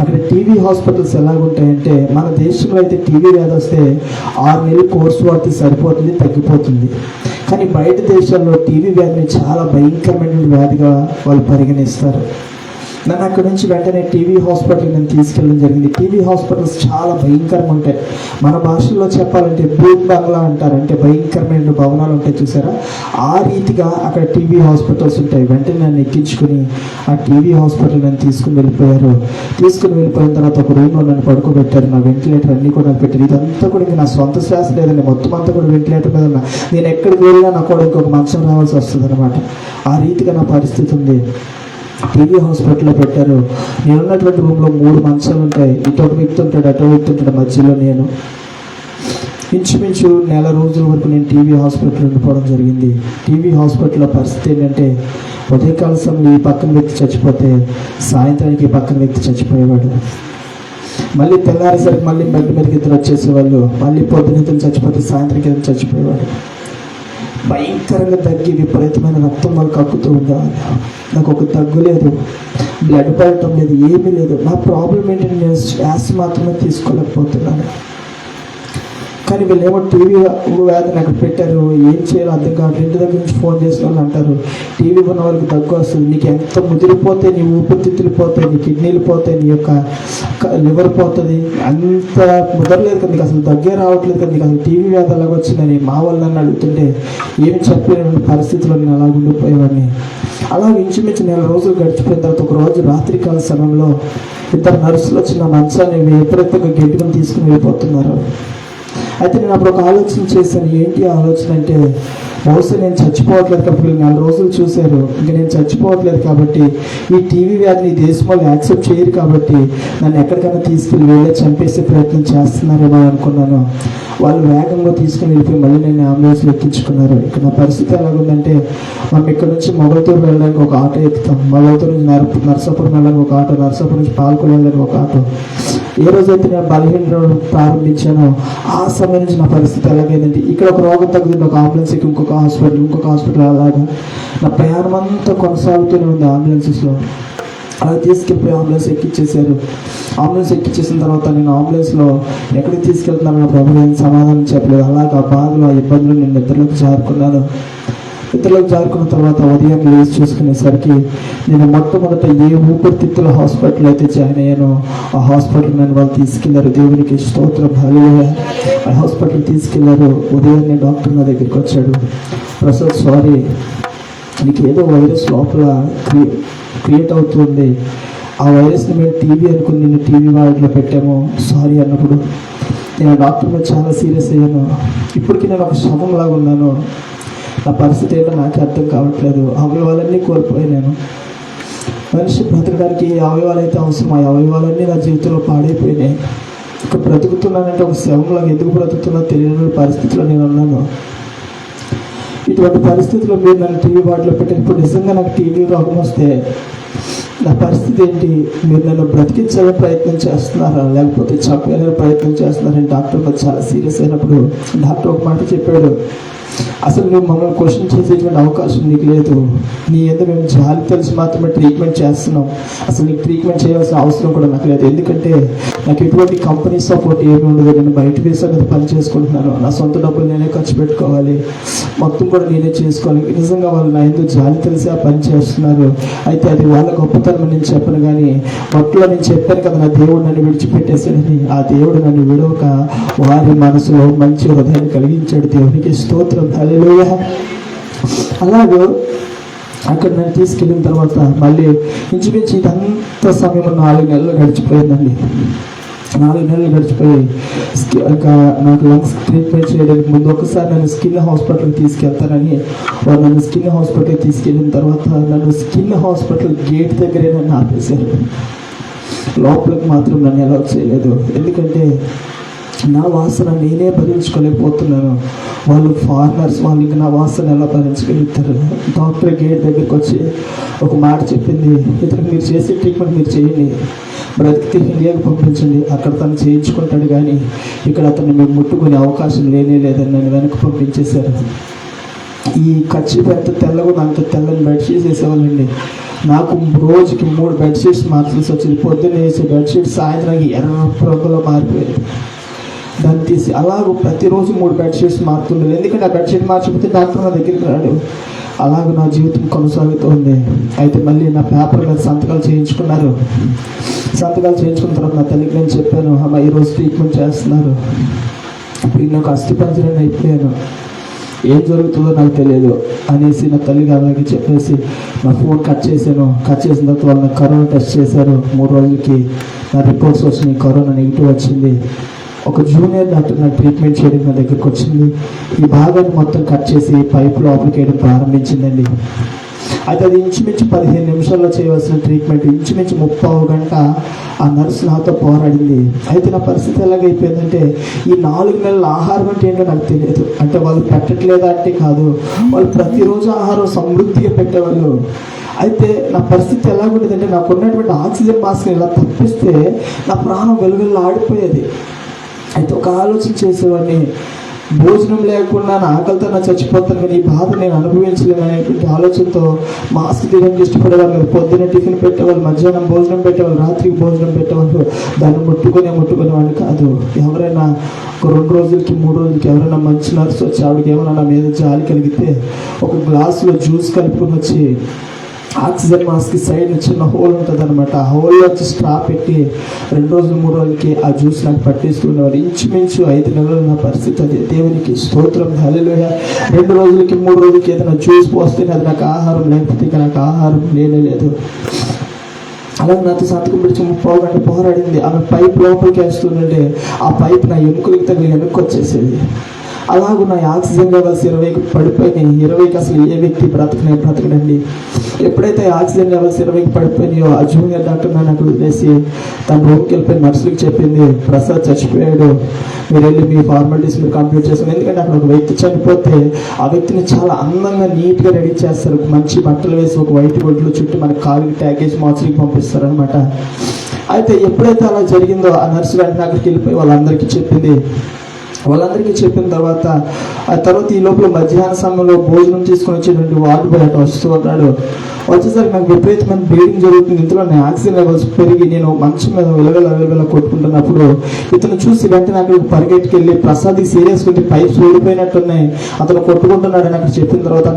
అక్కడ టీవీ హాస్పిటల్స్ ఎలాగుంటాయంటే, మన దేశంలో అయితే టీవీ వ్యాధి వస్తే 6 నెలలు కోర్సు వాడితే సరిపోతుంది, తగ్గిపోతుంది. కానీ బయట దేశాల్లో టీవీ వ్యాధిని చాలా భయంకరమైన వ్యాధిగా వాళ్ళు పరిగణిస్తారు. నన్ను అక్కడి నుంచి వెంటనే టీవీ హాస్పిటల్కి నేను తీసుకెళ్ళడం జరిగింది. టీవీ హాస్పిటల్స్ చాలా భయంకరంగా ఉంటాయి. మన భాషలో చెప్పాలంటే భూత్ బంగ్లా అంటారు, అంటే భయంకరమైన భవనాలు ఉంటాయి చూసారా, ఆ రీతిగా అక్కడ టీవీ హాస్పిటల్స్ ఉంటాయి. వెంటనే నన్ను ఎక్కించుకుని ఆ టీవీ హాస్పిటల్ నన్ను తీసుకుని వెళ్ళిపోయారు. తీసుకుని వెళ్ళిపోయిన తర్వాత ఒక రూమ్లో నన్ను పడుకోబెట్టారు. నా వెంటిలేటర్ అన్నీ కూడా నాకు పెట్టారు. ఇదంతా కూడా నా సొంత శ్వాస లేదండి, మొత్తం అంతా కూడా వెంటిలేటర్ మీద ఉన్నా. నేను ఎక్కడికి వెళ్ళినా నాకు కూడా ఇంకొక మంచం రావాల్సి వస్తుంది అనమాట. ఆ రీతిగా నా పరిస్థితి ఉంది. టీవీ హాస్పిటల్లో పెట్టారు. నేనున్నటువంటి రూమ్లో 3 మంచాలు ఉంటాయి. ఇటు ఒక వ్యక్తి ఉంటాడు, అటు వ్యక్తి ఉంటాడు, మధ్యలో నేను. ఇంచుమించు నెల రోజుల వరకు నేను టీవీ హాస్పిటల్ ఉండిపోవడం జరిగింది. టీవీ హాస్పిటల్లో పరిస్థితి ఏంటంటే, ఉదయకాల సమయంలో ఈ పక్కన వ్యక్తి చచ్చిపోతే సాయంత్రానికి ఈ పక్కన వ్యక్తి చచ్చిపోయేవాడు. మళ్ళీ తెల్లారేసరికి మళ్ళీ బెడ్ మీదకి ఇద్దరు వచ్చేసేవాళ్ళు. మళ్ళీ పొద్దున చచ్చిపోతే సాయంత్రానికి ఇద్దరు చచ్చిపోయేవాడు. భయంకరంగా తగ్గి విపరీతమైన రక్తం వాళ్ళు కక్కుతూ ఉండేవాళ్ళు. నాకు ఒక తగ్గు లేదు, బ్లడ్ పడటం లేదు, ఏమీ లేదు. నా ప్రాబ్లం ఏంటంటే నేను శ్వాస మాత్రమే తీసుకోలేకపోతున్నాను. కానీ వీళ్ళేమో టీవీ వ్యాధిని అక్కడ పెట్టారు, ఏం చేయాలో అర్థం కాదు. ఇంటి దగ్గర నుంచి ఫోన్ చేసిన వాళ్ళు అంటారు, టీవీ ఉన్న వాళ్ళకి దగ్గు వస్తుంది, నీకు ఎంత ముదిరిపోతే నీ ఊపిరితిత్తులు పోతాయి, నీ కిడ్నీలు పోతాయి, నీ యొక్క లివర్ పోతుంది, అంత ముదరలేదు కదా, నీకు అసలు దగ్గే రావట్లేదు కదా, నీకు అసలు టీవీ వ్యాధి అలాగ వచ్చిందని మా వాళ్ళు నన్ను అడుగుతుంటే ఏమి చెప్పలేని పరిస్థితుల్లో నేను అలా ఉండిపోయేవాడిని. అలా ఇంచుమించు నెల రోజులు గడిచిపోయిన తర్వాత ఒక రోజు రాత్రికాల సమయంలో 2 నర్సులు వచ్చి నా మంచాన్ని విపరీతంగా గట్టిగా తీసుకుని వెళ్ళిపోతున్నారు. అయితే నేను అప్పుడు ఒక ఆలోచన చేశాను. ఏంటి ఆలోచన అంటే, బహుశా నేను చచ్చిపోవట్లేదు కాబట్టి వీళ్ళు 4 రోజులు చూశారు, ఇంకా నేను చచ్చిపోవట్లేదు కాబట్టి ఈ టీవీ వ్యాధిని దేశం వాళ్ళు యాక్సెప్ట్ చేయరు కాబట్టి నన్ను ఎక్కడికైనా తీసుకెళ్ళి వెళ్ళే చంపేసే ప్రయత్నం చేస్తున్నారేమో అనుకున్నాను. వాళ్ళు వేగంగా తీసుకుని వెళ్ళిపోయి మళ్ళీ నేను అంబులెన్స్లో ఎక్కించుకున్నారు. ఇక్కడ నా పరిస్థితి ఎలాగుందంటే, మనం ఇక్కడ నుంచి మొగల్తూరు వెళ్ళడానికి ఒక ఆటో ఎక్కుతాం, మొగల్తూరు నుంచి నరసాపురం వెళ్ళడానికి ఒక ఆటో, నరసాపురం నుంచి పాలకొల్లు వెళ్ళడానికి ఒక ఆటో. ఏ రోజైతే నేను బలహీన ప్రారంభించానో ఆ సమయం నుంచి నా పరిస్థితి ఎలాగైందంటే, ఇక్కడ ఒక రోగం తగ్గుతుంది, ఒక అంబులెన్స్ ఎక్కి ఇంకొక హాస్పిటల్ అలాగా నా ప్రయాణం అంతా కొనసాగుతూనే ఉంది అంబులెన్సెస్లో. అలా తీసుకెళ్ళిపోయి అంబులెన్స్ ఎక్కిచ్చేసారు. అంబులెన్స్ ఎక్కిచ్చేసిన తర్వాత నేను అంబులెన్స్లో ఎక్కడికి తీసుకెళ్తున్నాను నా ప్రభు ఏం సమాధానం చెప్పలేదు. అలాగే ఆ బాధలు, ఆ ఇబ్బందులు నేను నిద్రలోకి జారుకున్నాను. నిద్రలోకి జారుకున్న తర్వాత ఉదయం లేచి చూసుకునేసరికి నేను మొట్టమొదట ఏ ఊపిరితిత్తుల హాస్పిటల్ అయితే జాయిన్ అయ్యానో ఆ హాస్పిటల్ నన్ను వాళ్ళు తీసుకెళ్లారు. దేవునికి స్తోత్రం, హల్లెలూయా. ఆ హాస్పిటల్ తీసుకెళ్లారు. ఉదయాన్నే డాక్టర్ నా దగ్గరికి వచ్చాడు. ప్రసాద్, సారీ, నీకు ఏదో వైరస్ లోపల క్రియేట్ అవుతుంది, ఆ వైరస్ని మేము టీవీ అనుకుని నిన్ను టీవీ వార్డులో పెట్టాము, సారీ అన్నప్పుడు నేను డాక్టర్ మీద చాలా సీరియస్ అయ్యాను. ఇప్పటికీ నేను ఒక శవంలాగా ఉన్నాను. నా పరిస్థితి ఏంటో నాకు అర్థం కావట్లేదు. అవయవాలన్నీ కోల్పోయాను. మనిషి బ్రతకడానికి ఏ అవయవాలు అయితే అవసరం ఆ అవయవాలన్నీ నా జీవితంలో పాడైపోయినాయి. ఇక బ్రతుకుతున్నానంటే ఒక శవంలాగా, ఎందుకు బ్రతుకుతున్నా తెలియని పరిస్థితిలో నేను ఉన్నాను. ఇటువంటి పరిస్థితుల్లో మీరు నన్ను టీవీ వార్డులో పెట్టారు. ఇప్పుడు నిజంగా నాకు టీవీ రోగం వస్తే నా పరిస్థితి ఏంటి? మీరు నన్ను బ్రతికించాలని ప్రయత్నం చేస్తున్నారా, లేకపోతే చంపేయాలని ప్రయత్నం చేస్తున్నారని డాక్టర్ చాలా సీరియస్ అయినప్పుడు డాక్టర్ ఒక మాట చెప్పాడు, అసలు నువ్వు మమ్మల్ని క్వశ్చన్ చేసేటువంటి అవకాశం నీకు లేదు. నీ ఎందుకు మేము జాలి తెలిసి మాత్రమే ట్రీట్మెంట్ చేస్తున్నాం. అసలు నీకు ట్రీట్మెంట్ చేయాల్సిన అవసరం కూడా నాకు లేదు. ఎందుకంటే నాకు ఎటువంటి కంపెనీ సపోర్ట్ ఏమి ఉండదు. నేను బయట వేసా మీద పని చేసుకుంటున్నాను. నా సొంత డబ్బులు నేనే ఖర్చు పెట్టుకోవాలి, మొత్తం కూడా నేనే చేసుకోవాలి. నిజంగా వాళ్ళు నా ఎందుకు జాలి తెలిసి ఆ పని చేస్తున్నారు. అయితే అది వాళ్ళ గొప్పతనం నేను చెప్పను, కానీ మొట్టలో నేను చెప్పాను కదా, నా దేవుడు నన్ను విడిచిపెట్టేసాడని. ఆ దేవుడు నన్ను విడవక వారి మనసులో మంచి హృదయాన్ని కలిగించాడు. దేవునికి స్తోత్రం, హల్లెలూయా. అలాగే అక్కడ నన్ను తీసుకెళ్ళిన తర్వాత మళ్ళీ ఇంచుమించు ఇదంతా సమయం 4 నెలలు గడిచిపోయిందండి. 4 నెలలు గడిచిపోయి ఇంకా నాకు లంగ్స్ ట్రీట్మెంట్ చేయడానికి ముందు ఒకసారి నన్ను స్కిన్ హాస్పిటల్కి తీసుకెళ్తానని వాళ్ళు నన్ను స్కిన్ హాస్పిటల్కి తీసుకెళ్ళిన తర్వాత నన్ను స్కిన్ హాస్పిటల్ గేట్ దగ్గరే నన్ను ఆపేశారు. లోపలికి మాత్రం నన్ను అలౌ చేయలేదు. ఎందుకంటే నా వాసన నేనే భరించుకోలేకపోతున్నాను. వాళ్ళు ఫారినర్స్, వాళ్ళు ఇంకా నా వాసన ఎలా భరించగలుగుతారు? డాక్టర్ గేట్ దగ్గరికి వచ్చి ఒక మాట చెప్పింది, ఇతనికి మీరు చేసే ట్రీట్మెంట్ మీరు చేయండి, బ్రతికితే ఇండియాకి పంపించండి, అక్కడ తను చేయించుకుంటాడు, కానీ ఇక్కడ అతన్ని మేము ముట్టుకునే అవకాశం లేనే లేదని నన్ను వెనక్కి పంపించేశారు. ఈ ఖర్చు ఎంత తెల్లగా అంత తెల్లని బెడ్షీట్స్ వేసేవాళ్ళండి. నాకు రోజుకి 3 బెడ్షీట్స్ మార్చాల్సి వచ్చింది. పొద్దున్న వేసే బెడ్షీట్ సాయంత్రానికి ఎర్ర రంగులో మారిపోయేది. దాన్ని తీసి అలాగూ ప్రతిరోజు 3 బెడ్షీట్స్ మారుతుండేది. ఎందుకంటే ఆ బెడ్షీట్ మార్చిపోతే డాక్టర్ నా దగ్గరికి రాడు. అలాగ నా జీవితం కొనసాగుతుంది. అయితే మళ్ళీ నా పేపర్ మీద సంతకాలు చేయించుకున్నారు. సంతకాలు చేయించుకున్న తర్వాత నా తల్లికి నేను చెప్పాను, అమ్మ ఈరోజు ట్రీట్మెంట్ చేస్తున్నారు, ఇప్పుడు నాకు అస్థిపంజరం అయిపోయాను, ఏం జరుగుతుందో నాకు తెలియదు అనేసి నా తల్లికి అలాగే చెప్పేసి నా ఫోన్ కట్ చేశాను. కట్ చేసిన తర్వాత వాళ్ళు నాకు కరోనా టెస్ట్ చేశారు. 3 రోజులకి నా రిపోర్ట్స్ వచ్చినాయి, కరోనా నెగిటివ్ వచ్చింది. ఒక జూనియర్ డాక్టర్ నాకు ట్రీట్మెంట్ చేయడానికి నా దగ్గరికి వచ్చింది. ఈ భాగాన్ని మొత్తం కట్ చేసి పైప్ లోపలికి వేయడం ప్రారంభించిందండి. అయితే అది ఇంచుమించు 15 నిమిషాల్లో చేయవలసిన ట్రీట్మెంట్ ఇంచుమించు 30 గంట ఆ నర్సు నాతో పోరాడింది. అయితే నా పరిస్థితి ఎలాగైపోయిందంటే, ఈ 4 నెలల ఆహారం అంటే ఏంటో నాకు తెలియదు. అంటే వాళ్ళు పెట్టట్లేదా అంటే కాదు, వాళ్ళు ప్రతిరోజు ఆహారం సమృద్ధిగా పెట్టేవాళ్ళు. అయితే నా పరిస్థితి ఎలాగుండేదంటే, నాకు ఉన్నటువంటి ఆక్సిజన్ మాస్క్ని ఇలా తప్పిస్తే నా ప్రాణం వెలుగుల్లో ఆడిపోయేది. అయితే ఒక ఆలోచన చేసేవాడిని, భోజనం లేకుండా నా ఆకలితో నా చచ్చిపోతాను, కానీ ఈ బాధ నేను అనుభవించలేను అనేటువంటి ఆలోచనతో మాస్క్ తీయడానికి ఇష్టపడేవాళ్ళు. పొద్దున్న టిఫిన్ పెట్టేవాళ్ళు, మధ్యాహ్నం భోజనం పెట్టేవాళ్ళు, రాత్రికి భోజనం పెట్టేవాళ్ళు. దాన్ని ముట్టుకునేవాడిని కాదు. ఎవరైనా ఒక 2 రోజులకి 3 రోజులకి ఎవరైనా మంచి నర్సు వచ్చి ఆవిడకి ఏమైనా నా మీద జాలి కలిగితే ఒక గ్లాసులో జ్యూస్ కలుపుకొని వచ్చి ఆక్సిజన్ మాస్క్ సైడ్ చిన్న హోల్ ఉంటుంది అనమాట, ఆ హోల్లో వచ్చి స్ట్రా పెట్టి 2 రోజులు 3 రోజులకి ఆ జ్యూస్ నాకు పట్టేసుకునేవారు. ఇంచుమించు 5 నెలలు నా పరిస్థితి అది. దేవునికి స్తోత్రం, హల్లెలూయా. 2 రోజులకి 3 రోజులకి ఏదైనా జ్యూస్ పోస్తే అది నాకు ఆహారం, లేకపోతే ఇక నాకు ఆహారం లేనే లేదు. అలాగే నాతో సంతకం పిలిచి 30 గంట పోరాడింది. ఆమె పైప్ లోపలికి వేస్తుందంటే ఆ పైప్ నా ఎముకలకి తగిలి వెనక్కి వచ్చేసేది. అలాగూ నా ఆక్సిజన్ లెవెల్స్ 20కి పడిపోయినాయి. 20కి అసలు ఏ వ్యక్తి బ్రతకడండి. ఎప్పుడైతే ఆక్సిజన్ లెవెల్స్ 20కి పడిపోయినాయో ఆ జూనియర్ డాక్టర్ నన్ను అక్కడ వదిలేసి తన రూమ్కి వెళ్ళిపోయి నర్సులకు చెప్పింది, ప్రసాద్ చచ్చిపోయాడు, మీరు వెళ్ళి మీ ఫార్మాలిటీస్ మీరు కంప్లీట్ చేస్తాను. ఎందుకంటే అక్కడ ఒక వ్యక్తి చనిపోతే ఆ వ్యక్తిని చాలా అందంగా నీట్గా రెడీ చేస్తారు, మంచి బట్టలు వేసి ఒక వైట్ బొడ్లు చుట్టూ మన కాలుకి ట్యాగేజ్ మార్చులకి పంపిస్తారు అనమాట. అయితే ఎప్పుడైతే అలా జరిగిందో ఆ నర్సు వెంటనే అక్కడికి వెళ్ళిపోయి వాళ్ళందరికీ చెప్పిన తర్వాత ఈ లోపల మధ్యాహ్న సమయంలో భోజనం తీసుకొని వచ్చేటువంటి వార్డు బాయ్ అటు వస్తూ ఉన్నాడు. వచ్చేసరికి నాకు విపరీతమైన బ్లీడింగ్ జరుగుతుంది. ఇందులో నా ఆక్సిజన్ లెవెల్స్ పెరిగి నేను మంచం మీద వెలవెల కొట్టుకుంటున్నప్పుడు ఇతను చూసి వెంటనే అక్కడికి పరిగెట్టుకు వెళ్ళి ప్రసాద్కి సీరియస్ కొంటే పైప్స్ ఊడిపోయినట్టున్నాయి, అతను కొట్టుకుంటున్నాడు అని అక్కడ చెప్పిన తర్వాత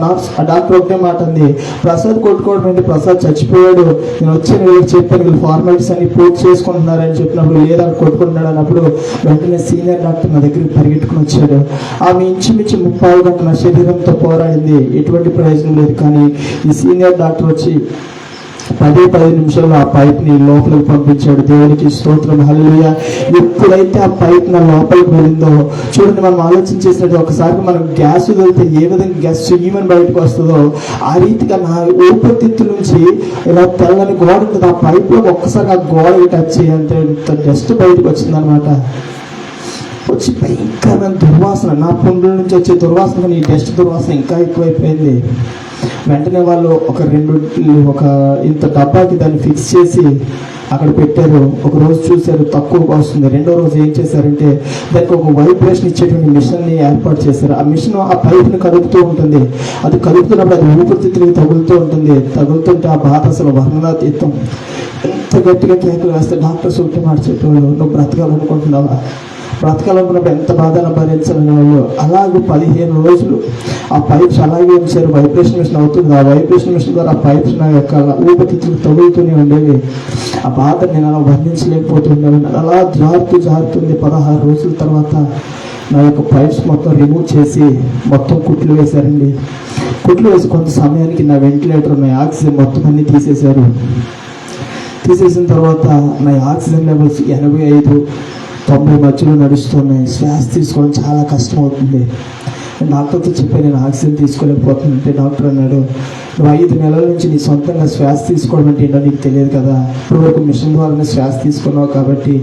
ఆ డాక్టర్ ఒకటే మాట అంది, ప్రసాద్ కొట్టుకోవడం ఏంటి, ప్రసాద్ చచ్చిపోయాడు, నేను వచ్చి వీళ్ళకి చెప్పాను, వీళ్ళు ఫార్మాలిటీస్ అన్ని పూర్తి చేసుకుంటున్నారని చెప్పినప్పుడు లేదా కొట్టుకుంటున్నాడు అన్నప్పుడు వెంటనే సీనియర్ డాక్టర్ నా దగ్గరికి పరిగెట్టుకుని వచ్చాడు. ఆమె ఇంచుమించు 30 గంటల నా శరీరంతో పోరాడింది, ఎటువంటి ప్రయోజనం లేదు. కానీ ఈ సీనియర్ డాక్టర్ వచ్చి 10 నిమిషాల్లో ఆ పైప్ ని లోపలికి పంపించాడు. దేవునికి స్తోత్రం, హల్లెలూయా. ఎప్పుడైతే ఆ పైప్ నా లోపలికి వెళ్ళిందో చూడండి, మనం ఆలోచన చేసినట్టు ఒకసారి మనం గ్యాస్ వదిలితే ఏ విధంగా గ్యాస్ చెయ్యమని బయటకు వస్తుందో ఆ రీతిగా నా ఊపిరితిత్తు నుంచి ఇలా తెల్లని గోడ ఉంటుంది, ఆ పైప్ లో ఒక్కసారి ఆ గోడకి టచ్ చేయంత డస్ట్ బయటకు వచ్చిందనమాట. వచ్చి భయంకరమైన దుర్వాసన, నా పుండ్ల నుంచి వచ్చే దుర్వాసన, ఈ డస్ట్ దుర్వాసన ఇంకా ఎక్కువైపోయింది. వెంటనే వాళ్ళు ఒక ఇంత డబ్బాకి దాన్ని ఫిక్స్ చేసి అక్కడ పెట్టారు. ఒక రోజు చూశారు తక్కువగా వస్తుంది. 2వ రోజు ఏం చేశారంటే దానికి ఒక వైబ్రేషన్ ఇచ్చేటువంటి మిషన్ని ఏర్పాటు చేశారు. ఆ మిషన్ ఆ పైప్ని కదుపుతూ ఉంటుంది. అది కదుపుతున్నప్పుడు అది ఊపిరితిత్తులకి తగులుతూ ఉంటుంది. తగులుతుంటే ఆ బాధ అసలు వర్ణనాతీతం. ఎంత గట్టిగా కేకలు వేస్తే డాక్టర్స్ ఒకటి మాట చెప్పేవాళ్ళు, నువ్వు బ్రతకాలనుకుంటున్నావా, బ్రతకాలనుకున్నప్పుడు ఎంత బాధను భరించాలని వాళ్ళు. అలాగే 15 రోజులు ఆ పైప్స్ అలాగే ఉంచారు. వైబ్రేషన్ మిషన్ అవుతుంది. ఆ వైబ్రేషన్ మిషన్ ద్వారా ఆ పైప్స్ నా యొక్క ఊపిరితిత్తులు తగులుతూనే ఉండేవి. ఆ బాధ నేను అలా వర్ణించలేకపోతుండేవి. అలా జారుతుంది. 16 రోజుల తర్వాత నా యొక్క పైప్స్ మొత్తం రిమూవ్ చేసి మొత్తం కుట్లు వేశారండి. కుట్లు వేసి కొంత సమయానికి నా వెంటిలేటర్, నా ఆక్సిజన్ మొత్తం అన్ని తీసేశారు. తీసేసిన తర్వాత నా ఆక్సిజన్ లెవెల్స్ 85-90 మధ్యలో నడుస్తున్నాయి. శ్వాస తీసుకోవడం చాలా కష్టం అవుతుంది. నేను డాక్టర్తో చెప్పాను, నేను ఆక్సిజన్ తీసుకోలేకపోతుందంటే డాక్టర్ అన్నాడు, నువ్వు 5 నెలల నుంచి నీ సొంతంగా శ్వాస తీసుకోవడం అంటే ఏంటో నీకు తెలియదు కదా, ఇప్పుడు వరకు మిషన్ ద్వారానే శ్వాస తీసుకున్నావు కాబట్టి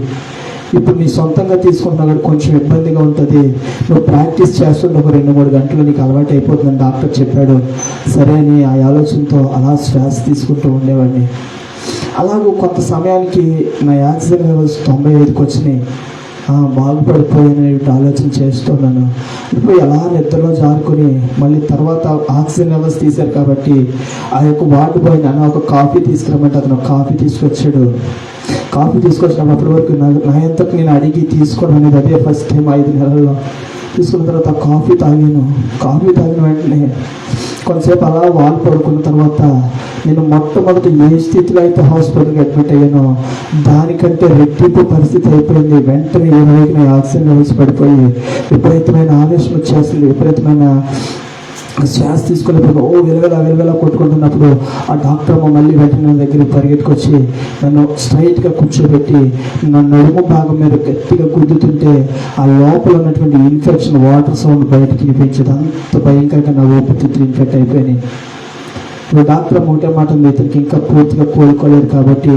ఇప్పుడు నీ సొంతంగా తీసుకుంటున్నావు కాబట్టి కొంచెం ఇబ్బందిగా ఉంటుంది, నువ్వు ప్రాక్టీస్ చేస్తుంటే ఒక 2-3 గంటలు నీకు అలవాటు అయిపోతుందని డాక్టర్ చెప్పాడు. సరే అని ఆ ఆలోచనతో అలా శ్వాస తీసుకుంటూ ఉండేవాడిని. అలాగూ కొంత సమయానికి నా ఆక్సిజన్ లెవెల్స్ 95కి వచ్చినాయి. బాగుపడిపోయాను ఆలోచన చేస్తున్నాను. ఇప్పుడు ఎలా నిద్రలో జారుకొని మళ్ళీ తర్వాత ఆక్సిజన్ లెవెల్స్ తీశారు కాబట్టి ఆ యొక్క వార్డు బాయ్ నన్ను ఒక కాఫీ తీసుకురమ్మంటే అతను కాఫీ తీసుకొచ్చాడు. కాఫీ తీసుకొచ్చినప్పుడు అప్పటి వరకు నా ఎంతకు నేను అడిగి తీసుకోవడం అనేది అదే ఫస్ట్ టైం 5 నెలల్లో. తీసుకున్న తర్వాత కాఫీ తాగిన వెంటనే కొంతసేపు అలా వాళ్ళు పడుకున్న తర్వాత నేను మొట్టమొదటి ఏ స్థితిలో అయితే హాస్పిటల్కి అడ్మిట్ అయ్యానో దానికంటే రెట్టింపు పరిస్థితి అయిపోయింది. వెంటనే 20కి ఆక్సిజన్ లెవెల్స్ పడిపోయి విపరీతమైన ఆవేశం వచ్చేసింది. విపరీతమైన శ్వాస తీసుకునేప్పుడు వెలవెల కొట్టుకుంటున్నప్పుడు ఆ డాక్టర్ మళ్ళీ వెంటనే నా దగ్గరికి పరిగెత్తుకొచ్చి నన్ను స్ట్రైట్గా కూర్చోబెట్టి నా నడుము భాగం మీద గట్టిగా గుద్దుతుంటే ఆ లోపల ఉన్నటువంటి ఇన్ఫెక్షన్ వాటర్ సౌండ్ బయటకి వినిపించేది. అంత భయంకరంగా నా ఊపిరితిత్తులు ఇన్ఫెక్ట్ అయిపోయినాయి. ఇప్పుడు డాక్టర్ ఒకటే మాట ఉంది, ఇతనికి ఇంకా పూర్తిగా కోలుకోలేదు కాబట్టి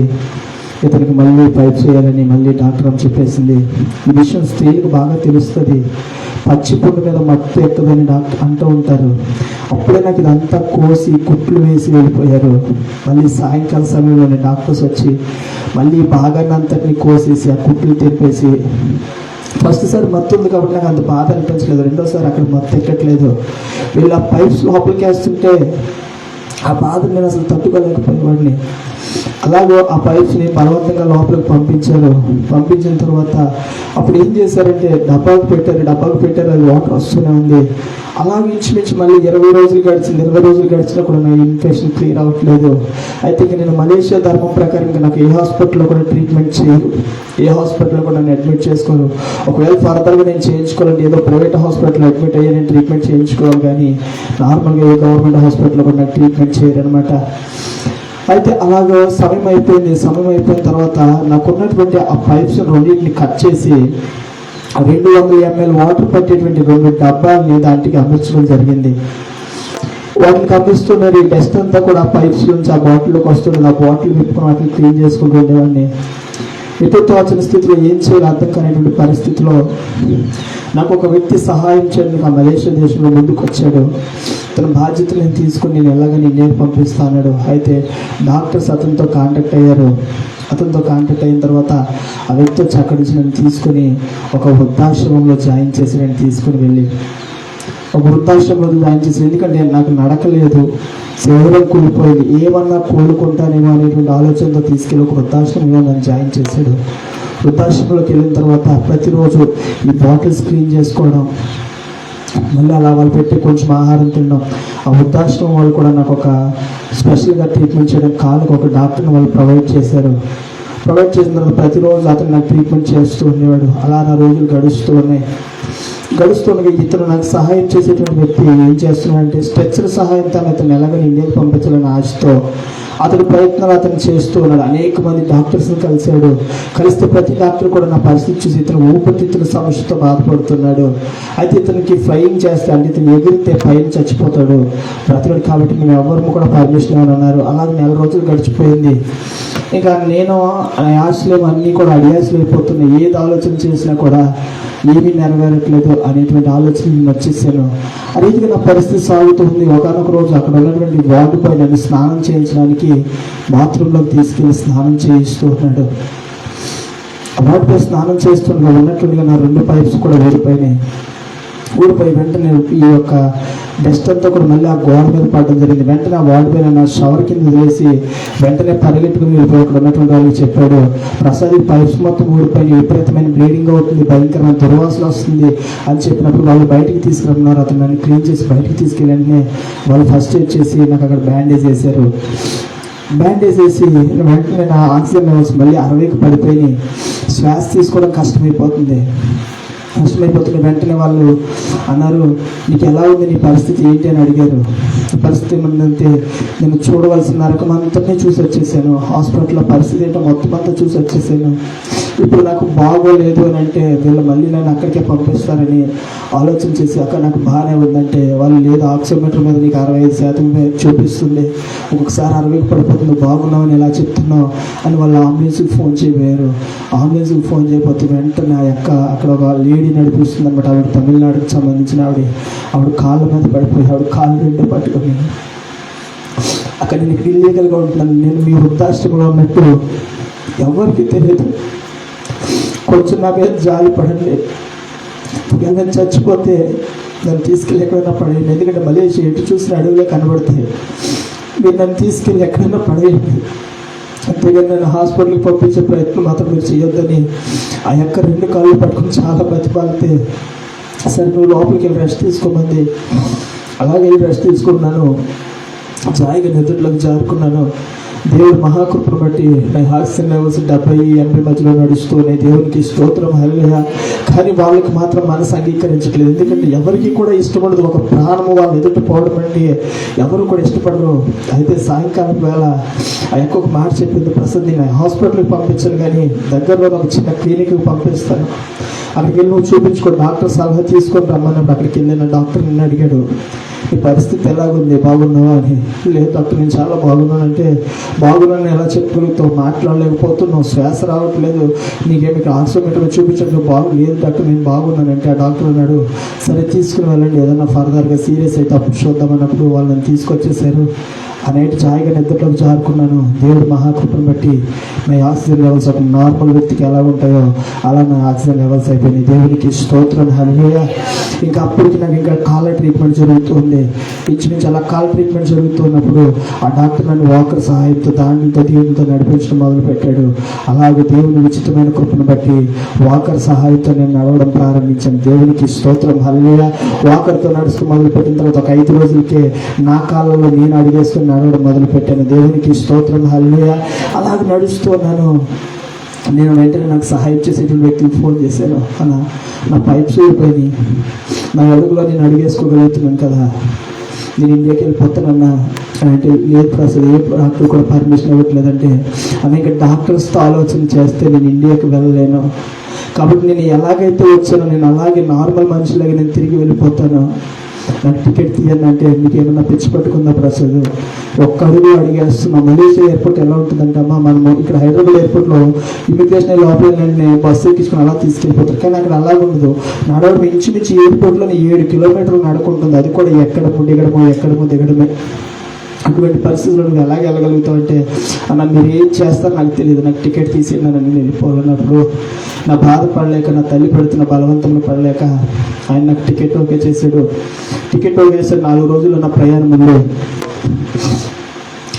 ఇతనికి మళ్ళీ పైప్ చేయాలని మళ్ళీ డాక్టర్ అని చెప్పేసింది. ఈ విషయం స్త్రీలకు బాగా తెలుస్తుంది. పచ్చి పుండు మీద మత్తు ఎక్కదని డాక్టర్ అంటూ ఉంటారు. అప్పుడే నాకు ఇదంతా కోసి కుట్లు వేసి వెళ్ళిపోయారు. మళ్ళీ సాయంకాల సమయంలోనే డాక్టర్స్ వచ్చి మళ్ళీ భాగాన్ని అంతటిని కోసేసి ఆ కుట్లు తెరిపేసి, ఫస్ట్ సారి మత్తు ఉంది కాబట్టి నాకు అంత బాధ అనిపించలేదు. రెండోసారి అక్కడ మత్తు ఎక్కట్లేదు. వీళ్ళు ఆ పైప్స్ లోపలికి వేస్తుంటే ఆ బాధ నేను అసలు తట్టుకోలేకపోయేవాడిని. అలాగో ఆ పైప్స్ని బలవంతంగా లోపలికి పంపించిన తర్వాత అప్పుడు ఏం చేశారంటే డబ్బాకు పెట్టారు. అది వాటర్ వస్తూనే ఉంది. అలాగే ఇంచుమించు మళ్ళీ 20 రోజులు గడిచింది. 20 రోజులు గడిచినా కూడా నా ఇన్ఫెక్షన్ క్లియర్ అవ్వట్లేదు. అయితే నేను మలేషియా ధర్మం ప్రకారం నాకు ఏ హాస్పిటల్లో కూడా ట్రీట్మెంట్ చేయరు, ఏ హాస్పిటల్లో కూడా నన్ను అడ్మిట్ చేసుకోరు. ఒకవేళ ఫర్దర్గా నేను చేయించుకోవాలంటే ఏదో ప్రైవేట్ హాస్పిటల్లో అడ్మిట్ అయ్యి నేను ట్రీట్మెంట్ చేయించుకోవాలి, కానీ నార్మల్గా ఏ గవర్నమెంట్ హాస్పిటల్లో కూడా నాకు ట్రీట్మెంట్ చేయరు అనమాట. అయితే అలాగే సమయం అయిపోయిన తర్వాత నాకున్నటువంటి ఆ పైప్స్ రెండింటిని కట్ చేసి 200 ml వాటర్ పట్టేటువంటి 2 డబ్బాలని దాంట్లోకి అమర్చడం జరిగింది. వాటిని కనిపిస్తున్నది డస్ట్ అంతా కూడా ఆ పైప్స్ నుంచి ఆ బాటిల్లోకి వస్తున్నది. ఆ బాటిల్ విప్పుకొని వాటిని క్లీన్ చేసుకుంటూ ఉండేవాడిని. ఎటు తోచని స్థితిలో ఏం చేయాలో అర్థం కానిటువంటి పరిస్థితిలో నాకు ఒక వ్యక్తి సహాయం చేయడానికి ఆ మలేషియా దేశంలో ముందుకు వచ్చాడు. తన బాధ్యతలు నేను తీసుకుని నేను ఎలాగని ఇండియాకి పంపిస్తాడు. అయితే డాక్టర్స్ అతనితో కాంటాక్ట్ అయ్యారు. అతనితో కాంటాక్ట్ అయిన తర్వాత ఆ వ్యక్తి వచ్చి అక్కడి నుంచి నన్ను తీసుకుని ఒక వృద్ధాశ్రమంలో జాయిన్ చేసి నేను తీసుకుని వెళ్ళి ఒక వృద్ధాశ్రమంలో జాయిన్ చేసి, ఎందుకంటే నాకు నడకలేదు, శరీరం కూలిపోయింది, ఏమన్నా కోలుకుంటానేమో అనేటువంటి ఆలోచనతో తీసుకెళ్ళి ఒక వృద్ధాశ్రమంలో నన్ను జాయిన్ చేశాడు. వృద్ధాశ్రమంలోకి వెళ్ళిన తర్వాత ప్రతిరోజు ఈ బాటిల్స్ క్లీన్ చేసుకోవడం, మళ్ళీ అలా వాళ్ళు పెట్టి కొంచెం ఆహారం తినడం. ఆ వృద్ధాశ్రమం వాళ్ళు కూడా నాకు ఒక స్పెషల్గా ట్రీట్మెంట్ చేయడం కాళ్ళకి ఒక డాక్టర్ని వాళ్ళు ప్రొవైడ్ చేసిన తర్వాత ప్రతిరోజు అతను నాకు ట్రీట్మెంట్ చేస్తూ ఉండేవాడు. అలా నా రోజులు గడుస్తుండగా ఇతను నాకు సహాయం చేసేటువంటి వ్యక్తి ఏం చేస్తున్నాడంటే స్ట్రెచ్చర్ సహాయంతో అతను ఎలాగని ఇండియాకి పంపించాలని ఆశతో అతని ప్రయత్నాలు అతను చేస్తూ ఉన్నాడు. అనేక మంది డాక్టర్స్ని కలిస్తే ప్రతి డాక్టర్ కూడా నా పరిస్థితి చూసి ఇతను ఊపిరితిత్తుల సమస్యతో బాధపడుతున్నాడు. అయితే ఇతనికి ఫ్లయింగ్ చేస్తే అంటే ఇతను ఎగిరితే పైన చచ్చిపోతాడు, బ్రతకడు, కాబట్టి మేము ఎవరు కూడా పర్మిషన్ అని అన్నారు. అలాగే 4 రోజులు గడిచిపోయింది. ఇంకా నేను ఆశలు అన్నీ కూడా అడియాసలు అయిపోతున్నాయి. ఏది ఆలోచన చేసినా కూడా ఏమీ నెరవేరట్లేదు అనేటువంటి ఆలోచన నేను వచ్చేసాను. అదేవిధంగా నా పరిస్థితి సాగుతుంది. ఒకనొక రోజు అక్కడ ఉన్నటువంటి వార్డు పై నన్ను స్నానం చేయించడానికి బాత్రూంలోకి తీసుకెళ్ళి స్నానం చేయిస్తూ ఉన్నాడు. వార్డు పై స్నానం చేస్తుండగా ఉన్నట్లుగా నా 2 పైప్స్ కూడా ఊడిపోయి వెంటనే ఈ యొక్క డస్ట్ అంతా కూడా మళ్ళీ ఆ గోడ మీద పడడం జరిగింది. వెంటనే ఆ వార్డు పైన నా షవర్ కింద వదిలేసి వెంటనే పరిగెట్టుకుని వెళ్ళిపోయి అక్కడ ఉన్నటువంటి వాళ్ళకి చెప్పాడు, ప్రసాద్ పైప్స్ మొత్తం ఊడిపోయి విపరీతమైన బ్లీడింగ్ అవుతుంది, భయంకరమైన దుర్వాసన వస్తుంది అని చెప్పినప్పుడు వాళ్ళు బయటికి తీసుకురమ్మన్నారు. అతను నన్ను క్లీన్ చేసి బయటికి తీసుకెళ్ళి వెంటనే వాళ్ళు ఫస్ట్ ఎయిడ్ చేసి నాకు అక్కడ బ్యాండేజ్ వేశారు. బ్యాండేజ్ వేసి వెంటనే నా ఆక్సిజన్ లెవెల్స్ మళ్ళీ 60కి పడిపోయి శ్వాస తీసుకోవడం కష్టమైపోతుంది. వెంటనే వాళ్ళు అన్నారు, నీకు ఎలా ఉంది, నీ పరిస్థితి ఏంటి అని అడిగారు. పరిస్థితి ఏమందంటే నేను చూడవలసిన నరకం అంతనే చూసి వచ్చేసాను, హాస్పిటల్లో పరిస్థితి ఏంటో మొత్తం అంతా చూసి వచ్చేసాను, ఇప్పుడు నాకు బాగోలేదు అని అంటే వీళ్ళు మళ్ళీ నన్ను అక్కడికే పంపిస్తారని ఆలోచన చేసి అక్కడ నాకు బాగానే ఉందంటే వాళ్ళు లేదు ఆక్సిమీటర్ మీద నీకు 65% చూపిస్తుంది, ఒక్కొక్కసారి 60కి పడిపోతుంది, బాగున్నావని ఎలా చెప్తున్నావు అని వాళ్ళు అంబులెన్స్కి ఫోన్ చేయబోయారు. అంబులెన్స్కి ఫోన్ చేయకపోతే వెంటనే అక్కడ ఒక లేడీ నడిపిస్తుంది అనమాట. ఆవిడ తమిళనాడుకి సంబంధించిన ఆవిడ కాళ్ళ మీద పడిపోయి ఆవిడ కాళ్ళు 2 పట్టుకొని అక్కడ నేను ఇల్లీగల్గా ఉంటున్నాను, నేను మీ వృద్ధాశ్రమంలో ఉన్నట్టు ఎవరికి తెలియదు, కొంచెం నా మీద జాలి పడండి. నేను చచ్చిపోతే నన్ను తీసుకెళ్ళి ఎక్కడైనా పడేయండి. ఎందుకంటే మలేషియా ఎటు చూసిన అడవిలో కనబడతాయి. మీరు నన్ను తీసుకెళ్ళి ఎక్కడైనా పడేయండి. అంతేగాని నన్ను హాస్పిటల్కి పంపించే ప్రయత్నం మాత్రం మీరు చేయొద్దని ఆ యొక్క 2 కాళ్ళు పట్టుకుని చాలా బతిపాలితే, సరే నువ్వు లోపలికి వెళ్ళి రెస్ట్ తీసుకోమంది. అలాగే వెళ్ళి రెస్ట్ తీసుకున్నాను. జాయిగా నిద్రలోకి జారుకున్నాను. దేవుడు మహాకృపను బట్టి నా ఆక్సిజన్ లెవెల్స్ 70-80 మధ్యలో నడుస్తున్నాయి. దేవునికి స్తోత్రం, హల్లెలూయా. కానీ వాళ్ళకి మాత్రం మనసు అంగీకరించట్లేదు. ఎందుకంటే ఎవరికి కూడా ఇష్టపడదు ఒక ప్రాణము వాళ్ళు ఎదుట పోవడం అంటే. ఎవరు కూడా ఇష్టపడరు. అయితే సాయంకాలం వేళ ఆ యొక్క ఒక మాట చెప్పింది, ప్రసాద్ నేను హాస్పిటల్కి పంపించాను కానీ దగ్గరలో ఒక చిన్న క్లినిక్కి పంపిస్తాను, అక్కడికి వెళ్ళి నువ్వు చూపించుకో, డాక్టర్ సలహా తీసుకొని రమ్మన్నప్పుడు అక్కడికి వెళ్ళిన డాక్టర్ నిన్ను అడిగాడు, నీ పరిస్థితి ఎలాగుంది, బాగున్నావా అని. లేదు డాక్టర్ నేను చాలా బాగున్నానంటే, బాగున్నాను ఎలా చెప్పగలుగుతావు, మాట్లాడలేకపోతున్నావు, శ్వాస రావట్లేదు, నీకేమి ఆక్సిమీటర్ చూపించడం లేదు డాక్టర్ నేను బాగున్నానంటే. ఆ డాక్టర్ అన్నాడు, సరే తీసుకుని వెళ్ళండి, ఏదైనా ఫర్దర్గా సీరియస్ అయితే అప్పుడు చూద్దామన్నప్పుడు వాళ్ళని తీసుకొచ్చేసారు. ఆ నైట్ ఛాయగా నిద్రలోకి జారుకున్నాను. దేవుడు మహాకృపను బట్టి నా ఆక్సిజన్ లెవెల్స్ ఒక నార్మల్ వ్యక్తికి ఎలా ఉంటాయో అలా నా ఆక్సిజన్ లెవెల్స్ అయిపోయినాయి. దేవునికి స్తోత్రం, హల్లెలూయా. ఇంకా అప్పటికి నాకు ఇంకా కాళ్ళ ట్రీట్మెంట్ జరుగుతుంది. ఇంచుమించు అలా కాళ్ళ ట్రీట్మెంట్ జరుగుతున్నప్పుడు ఆ డాక్టర్ నన్ను వాకర్ సహాయంతో దాంట్లో దేవునితో నడిపించడం మొదలుపెట్టాడు. అలాగే దేవుని ఉచితమైన కృపను బట్టి వాకర్ సహాయంతో నేను నడవడం ప్రారంభించాను. దేవునికి స్తోత్రం, హల్లెలూయా. వాకర్తో నడుస్తూ మొదలుపెట్టిన తర్వాత ఒక 5 రోజులకే నా కాళ్ళలో నేను అడిగేసుకుని నడవడం మొదలుపెట్టాను. దేవునికి స్తోత్రం, హల్లెలూయా. అలాగే నడుస్తున్నాను. నేను వెంటనే నాకు సహాయం చేసేటువంటి వ్యక్తికి ఫోన్ చేశాను, అన్న నా పైప్స్ ఊడిపోయినాయి, నా అడుగులో నేను అడిగేసుకోగలుగుతున్నాను కదా, నేను ఇండియాకి వెళ్ళిపోతానన్నా అంటే, లేదు ప్రసాద్ ఏ డాక్టర్ కూడా పర్మిషన్ ఇవ్వట్లేదంటే, అన్న ఇంకా డాక్టర్స్తో ఆలోచన చేస్తే నేను ఇండియాకి వెళ్ళలేను, కాబట్టి నేను ఎలాగైతే వచ్చానో నేను అలాగే నార్మల్ మనిషిలాగా నేను తిరిగి వెళ్ళిపోతాను, నాకు టికెట్ తీయండి అంటే, మీకు ఏమన్నా పిచ్చి పట్టుకుందా ప్రసాద్, ఒక్క అడుగు అడిగేస్తున్నా. మలేషియా ఎయిర్పోర్ట్ ఎలా ఉంటుందంటే అమ్మా, మనము ఇక్కడ హైదరాబాద్ ఎయిర్పోర్ట్లో ఇమిగ్రేషన్ లోపల బస్సు ఎక్కించుకుని అలా తీసుకెళ్ళిపోతారు, కానీ అక్కడ అలాగ ఉండదు. నడవడం ఇంచుమించి ఎయిర్పోర్ట్లో 7 కిలోమీటర్లు నడుకుంటుంది, అది కూడా ఎక్కడమో దిగడమే. అటువంటి పరిస్థితుల్లో నువ్వు ఎలాగ వెళ్ళగలుగుతావు అంటే, అన్న మీరు ఏం చేస్తారో నాకు తెలియదు, నాకు టికెట్ తీసేయండి అని నేను వెళ్ళిపోవాలన్నప్పుడు నా బాధ పడలేక, నా తల్లి పెడుతున్న బలవంతంలో పడలేక ఆయన నాకు టికెట్ ఓకే చేశాడు. 4 రోజులు నా ప్రయాణం ఉంది.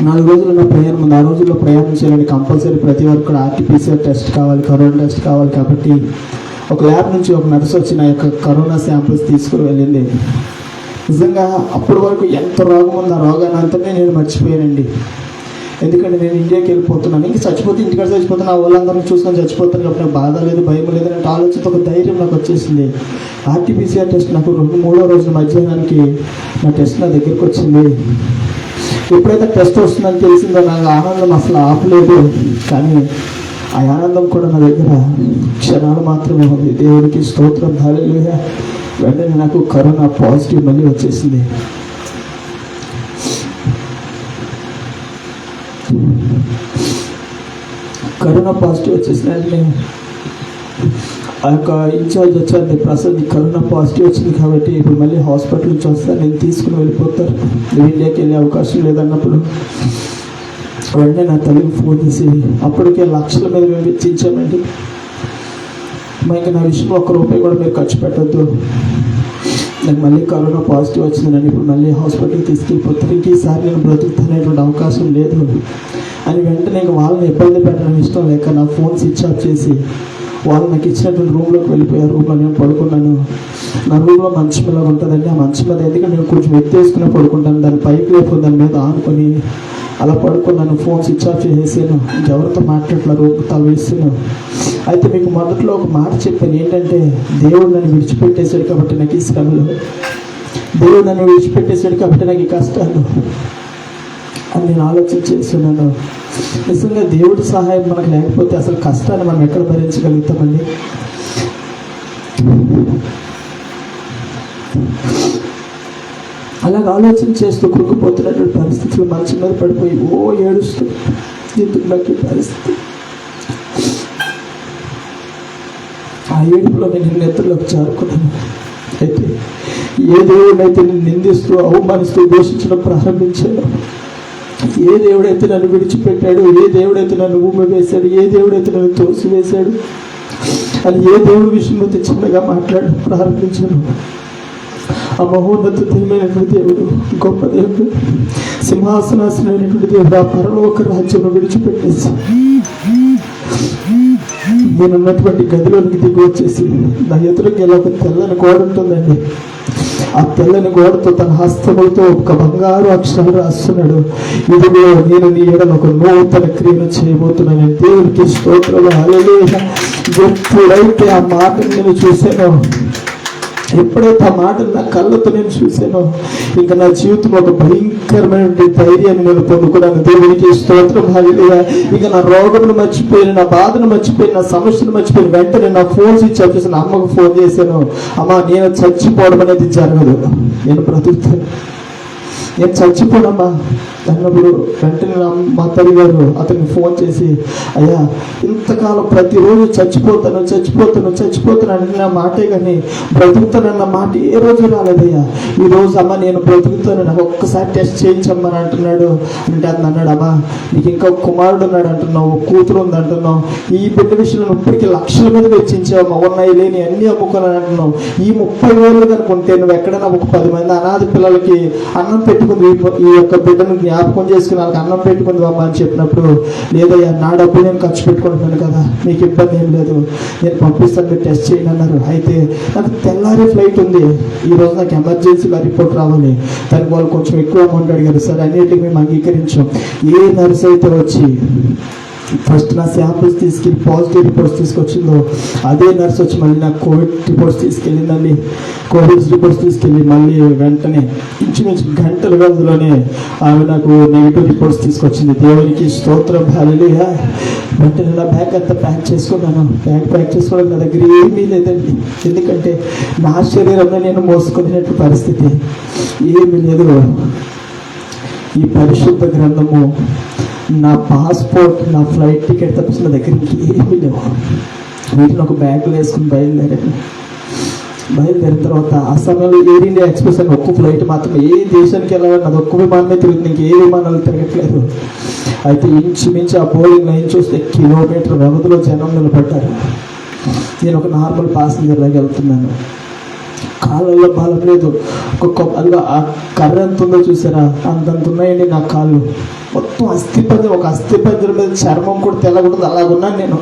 4 రోజులు నా ప్రయాణం ఉంది. ఆ రోజుల్లో ప్రయాణం చేయాలని కంపల్సరీ ప్రతి ఒక్కరు కూడా RT-PCR టెస్ట్ కావాలి, కరోనా టెస్ట్ కావాలి. కాబట్టి ఒక ల్యాబ్ నుంచి ఒక నర్స్ వచ్చి నా యొక్క కరోనా శాంపిల్స్ తీసుకుని వెళ్ళింది. నిజంగా అప్పటి వరకు ఎంత రోగం ఉంది, ఆ రోగాన్ని అంతనే నేను మర్చిపోయానండి. ఎందుకంటే నేను ఇండియాకి వెళ్ళిపోతున్నాను, ఇంక చచ్చిపోతే ఇంటికాడ చచ్చిపోతాను, ఆ వాళ్ళందరినీ చూసుకొని చచ్చిపోతాను కాబట్టి నాకు బాధ లేదు, భయం లేదు అంటే ఆలోచనతో ఒక ధైర్యం నాకు వచ్చేసింది. RT-PCR టెస్ట్ నాకు 2-3వ రోజు మధ్యాహ్నానికి నా టెస్ట్ నా దగ్గరికి వచ్చింది. ఎప్పుడైతే టెస్ట్ వస్తుందని తెలిసిందో నాకు ఆనందం అసలు ఆపలేదు. కానీ ఆ ఆనందం కూడా నా దగ్గర క్షణాలు మాత్రమే ఉంది. దేవునికి స్తోత్రం, హల్లెలూయా. వెంటనే నాకు కరోనా పాజిటివ్ మళ్ళీ వచ్చేసింది. కరోనా పాజిటివ్ వచ్చేసిన వెంటనే ఆ యొక్క ఇన్ఛార్జ్ వచ్చారు, ప్రసాద్ కరోనా పాజిటివ్ వచ్చింది కాబట్టి ఇప్పుడు మళ్ళీ హాస్పిటల్ నుంచి వస్తారు, నేను తీసుకుని వెళ్ళిపోతారు, నువ్వు ఇండియాకి వెళ్ళే అవకాశం లేదన్నప్పుడు వెంటనే నా తల్లికి ఫోన్ చేసి, అప్పటికే లక్షల మీద మేము వెచ్చించామండి, ఇంకా నా విషయంలో ₹1 కూడా మీరు ఖర్చు పెట్టద్దు, నాకు మళ్ళీ కరోనా పాజిటివ్ వచ్చిందని ఇప్పుడు మళ్ళీ హాస్పిటల్కి తీసుకెళ్ళిపోతారు, ఇంక ఈసారి నేను బ్రతుకుతానేటువంటి అవకాశం లేదు అని వెంటనే వాళ్ళని ఇబ్బంది పెట్టడం ఇష్టం లేక నా ఫోన్ స్విచ్ ఆఫ్ చేసి వాళ్ళు నాకు ఇచ్చినటువంటి రూమ్లోకి వెళ్ళిపోయారు. రూమ్లో నేను పడుకున్నాను. నా రూమ్లో మంచం ఇలా ఉంటుందండి, ఆ మంచం మీద ఎందుకంటే నేను కొంచెం ఎత్తేసుకుని పడుకుంటాను, దాని పైకి లేపు దాని మీద ఆనుకొని అలా పడుకున్నాను. ఫోన్ స్విచ్ ఆఫ్ చేసేసాను, ఇంకెవరితో మాట్లాడట్లేదు, రూమ్ తల వేస్తున్నాను. అయితే మీకు మొదట్లో ఒక మాట చెప్పాను, ఏంటంటే దేవుడు నన్ను విడిచిపెట్టేశాడు కాబట్టి నాకు ఈ శ్రమలు, దేవుడు నన్ను విడిచిపెట్టేశాడు కాబట్టి నాకు ఈ కష్టాలు అని నేను ఆలోచన చేస్తున్నాను. నిజంగా దేవుడి సహాయం మనకు లేకపోతే అసలు కష్టాన్ని మనం ఎక్కడ భరించగలుగుతామండి? అలాగ ఆలోచన చేస్తూ కృంగిపోతున్నటువంటి పరిస్థితులు మంచం మీద పడిపోయి ఏడుస్తూ, ఎందుకు నాకు ఈ పరిస్థితి? ఆ ఏడుపులో నేను నిద్రలోకి చేరుకున్నాను. అయితే ఏ దేవుడైతే నేను నిందిస్తూ అవమానిస్తూ దూషించడం ప్రారంభించాను, ఏ దేవుడైతే నన్ను విడిచిపెట్టాడు, ఏ దేవుడైతే నన్ను ఊమ వేశాడు, ఏ దేవుడైతే నన్ను తోసివేశాడు, అని ఏ దేవుడి విషయంలో చిన్నగా మాట్లాడి ప్రారంభించాను. ఆ మహోన్నత దేవుడైనటువంటి దేవుడు, గొప్ప దేవుడు, సింహాసనాసనైనటువంటి దేవుడు ఆ పరలోక రాజ్యం విడిచిపెట్టేసి నేనున్నటువంటి గదిలోనికి దిగి వచ్చేసి నా ఎదురుకి ఇలా ఒక తెల్లని గోడ ఉంటుందండి. ఆ తెల్లని గోడతో తన హస్తములతో ఒక బంగారు అక్షరాలు రాస్తున్నాడు. ఇదిగో నేను నీ ఎడల ఒక నూతన క్రియను చేయబోతున్నాను. దేవునికి స్తోత్రం, హల్లెలూయా. ఎప్పుడైతే ఆ మాటను నేను చూశానో, ఎప్పుడైతే ఆ మాటను నా కళ్ళతో నేను చూశానో, ఇంకా నా జీవితం ఒక భయంకరమైన ధైర్యాన్ని నేను పొందుకున్నాను. దేవునికి స్తోత్రం, హల్లెలూయా. ఇక నా రోగమును మర్చిపోయిన, నా బాధను మర్చిపోయిన, నా సమస్యను మర్చిపోయిన వెంటనే నా ఫోన్ స్విచ్ ఆఫ్ చేసి నా అమ్మకు ఫోన్ చేశాను. అమ్మ, నేను చచ్చిపోవడం అనేది జరగదు, నేను బ్రతుకుతాను, నేను చచ్చిపోనమ్మా అన్నప్పుడు వెంటనే మా తల్లి గారు అతనికి ఫోన్ చేసి, అయ్యా ఇంతకాలం ప్రతిరోజు చచ్చిపోతాను చచ్చిపోతాను చచ్చిపోతాను అంటే నా మాటే కానీ బ్రతుకుతానన్న మాట ఏ రోజు రాలేదయ్యా. ఈరోజు అమ్మ నేను బ్రతుకుతాను, నాకు ఒక్కసారి టెస్ట్ చేయించమ్మని అంటున్నాడు. అంటే అతను అన్నాడు, అమ్మా నీకు ఇంకా కుమారుడు ఉన్నాడు అంటున్నావు, కూతురు ఉంది అంటున్నావు, ఈ బిడ్డ విషయంలో ఇప్పటికీ లక్షల మీద వెచ్చించావు, ఉన్నాయి లేని అన్నీ అమ్ముకున్నాను అంటున్నావు. ఈ 30,000 కనుకుంటే నువ్వు ఎక్కడైనా ఒక 10 మంది అనాథ పిల్లలకి అన్నం పెట్టుకుంది, ఈ యొక్క బిడ్డను జ్ఞాపకం చేసుకుని వాళ్ళకి అన్నం పెట్టుకుంది అమ్మ అని చెప్పినప్పుడు, లేదయ్యా నా డబ్బు నేను ఖర్చు పెట్టుకుంటున్నాను కదా, మీకు ఇబ్బంది ఏం లేదు, నేను పంపిస్తాను, మీరు టెస్ట్ చేయండి అన్నారు. అయితే నాకు తెల్లారి ఫ్లైట్ ఉంది, ఈరోజు నాకు ఎమర్జెన్సీగా రిపోర్ట్ రావాలి. దానికి వాళ్ళు కొంచెం ఎక్కువ అమౌంట్ అడిగారు. సరే అన్నిటికీ మేము అంగీకరించాం. ఏ నర్స్ అయితే వచ్చి ఫస్ట్ నా శాంపుల్స్ తీసుకెళ్ళి పాజిటివ్ రిపోర్ట్స్ తీసుకొచ్చిందో, అదే నర్స్ వచ్చి మళ్ళీ నాకు కోవిడ్ రిపోర్ట్స్ తీసుకెళ్ళిందండి. కోవిడ్ రిపోర్ట్స్ తీసుకెళ్ళి మళ్ళీ వెంటనే ఇంచుమించు గంటల వ్యవధిలోనే ఆమె నాకు నెగిటివ్ రిపోర్ట్స్ తీసుకొచ్చింది. దేవునికి స్తోత్రం, హల్లెలూయా. వెంటనే నా బ్యాగ్ అంతా ప్యాక్ చేసుకున్నాను. బ్యాగ్ ప్యాక్ చేసుకోవడం నా దగ్గర ఏమీ లేదండి, ఎందుకంటే నా శరీరంలో నేను మోసుకునేటువంటి పరిస్థితి ఏమీ లేదు. ఈ పరిశుద్ధ గ్రంథము, నా పాస్పోర్ట్, నా ఫ్లైట్ టికెట్ తప్పించి నా దగ్గరికి ఏమీ లేవు. వీటిని ఒక బ్యాగ్లో వేసుకుని బయలుదేరిన తర్వాత ఆ సమయంలో ఎయిర్ ఇండియా ఎక్స్ప్రెస్ అని ఒక్క ఫ్లైట్ మాత్రమే, ఏ దేశానికి వెళ్ళాలని అది ఒక్క విమానమే తిరుగుతుంది, ఇంక ఏ విమానాలు తిరగట్లేదు. అయితే ఇంచుమించి ఆ బోర్డింగ్ లైన్ చూస్తే కిలోమీటర్ వ్యవధిలో జనం నిలబడ్డారు. నేను ఒక నార్మల్ ప్యాసింజర్ లాగా వెళ్తున్నాను. కాళ్ళల్లో బలం లేదు. అదిగా ఆ కర్ర ఎంత ఉందో చూసారా, అంతంత ఉన్నాయండి నా కాళ్ళు. మొత్తం అస్థిపంజరం, ఒక అస్థిపంజరం మీద చర్మం కూడా తెల్లకూడదు, అలాగున్నాను నేను.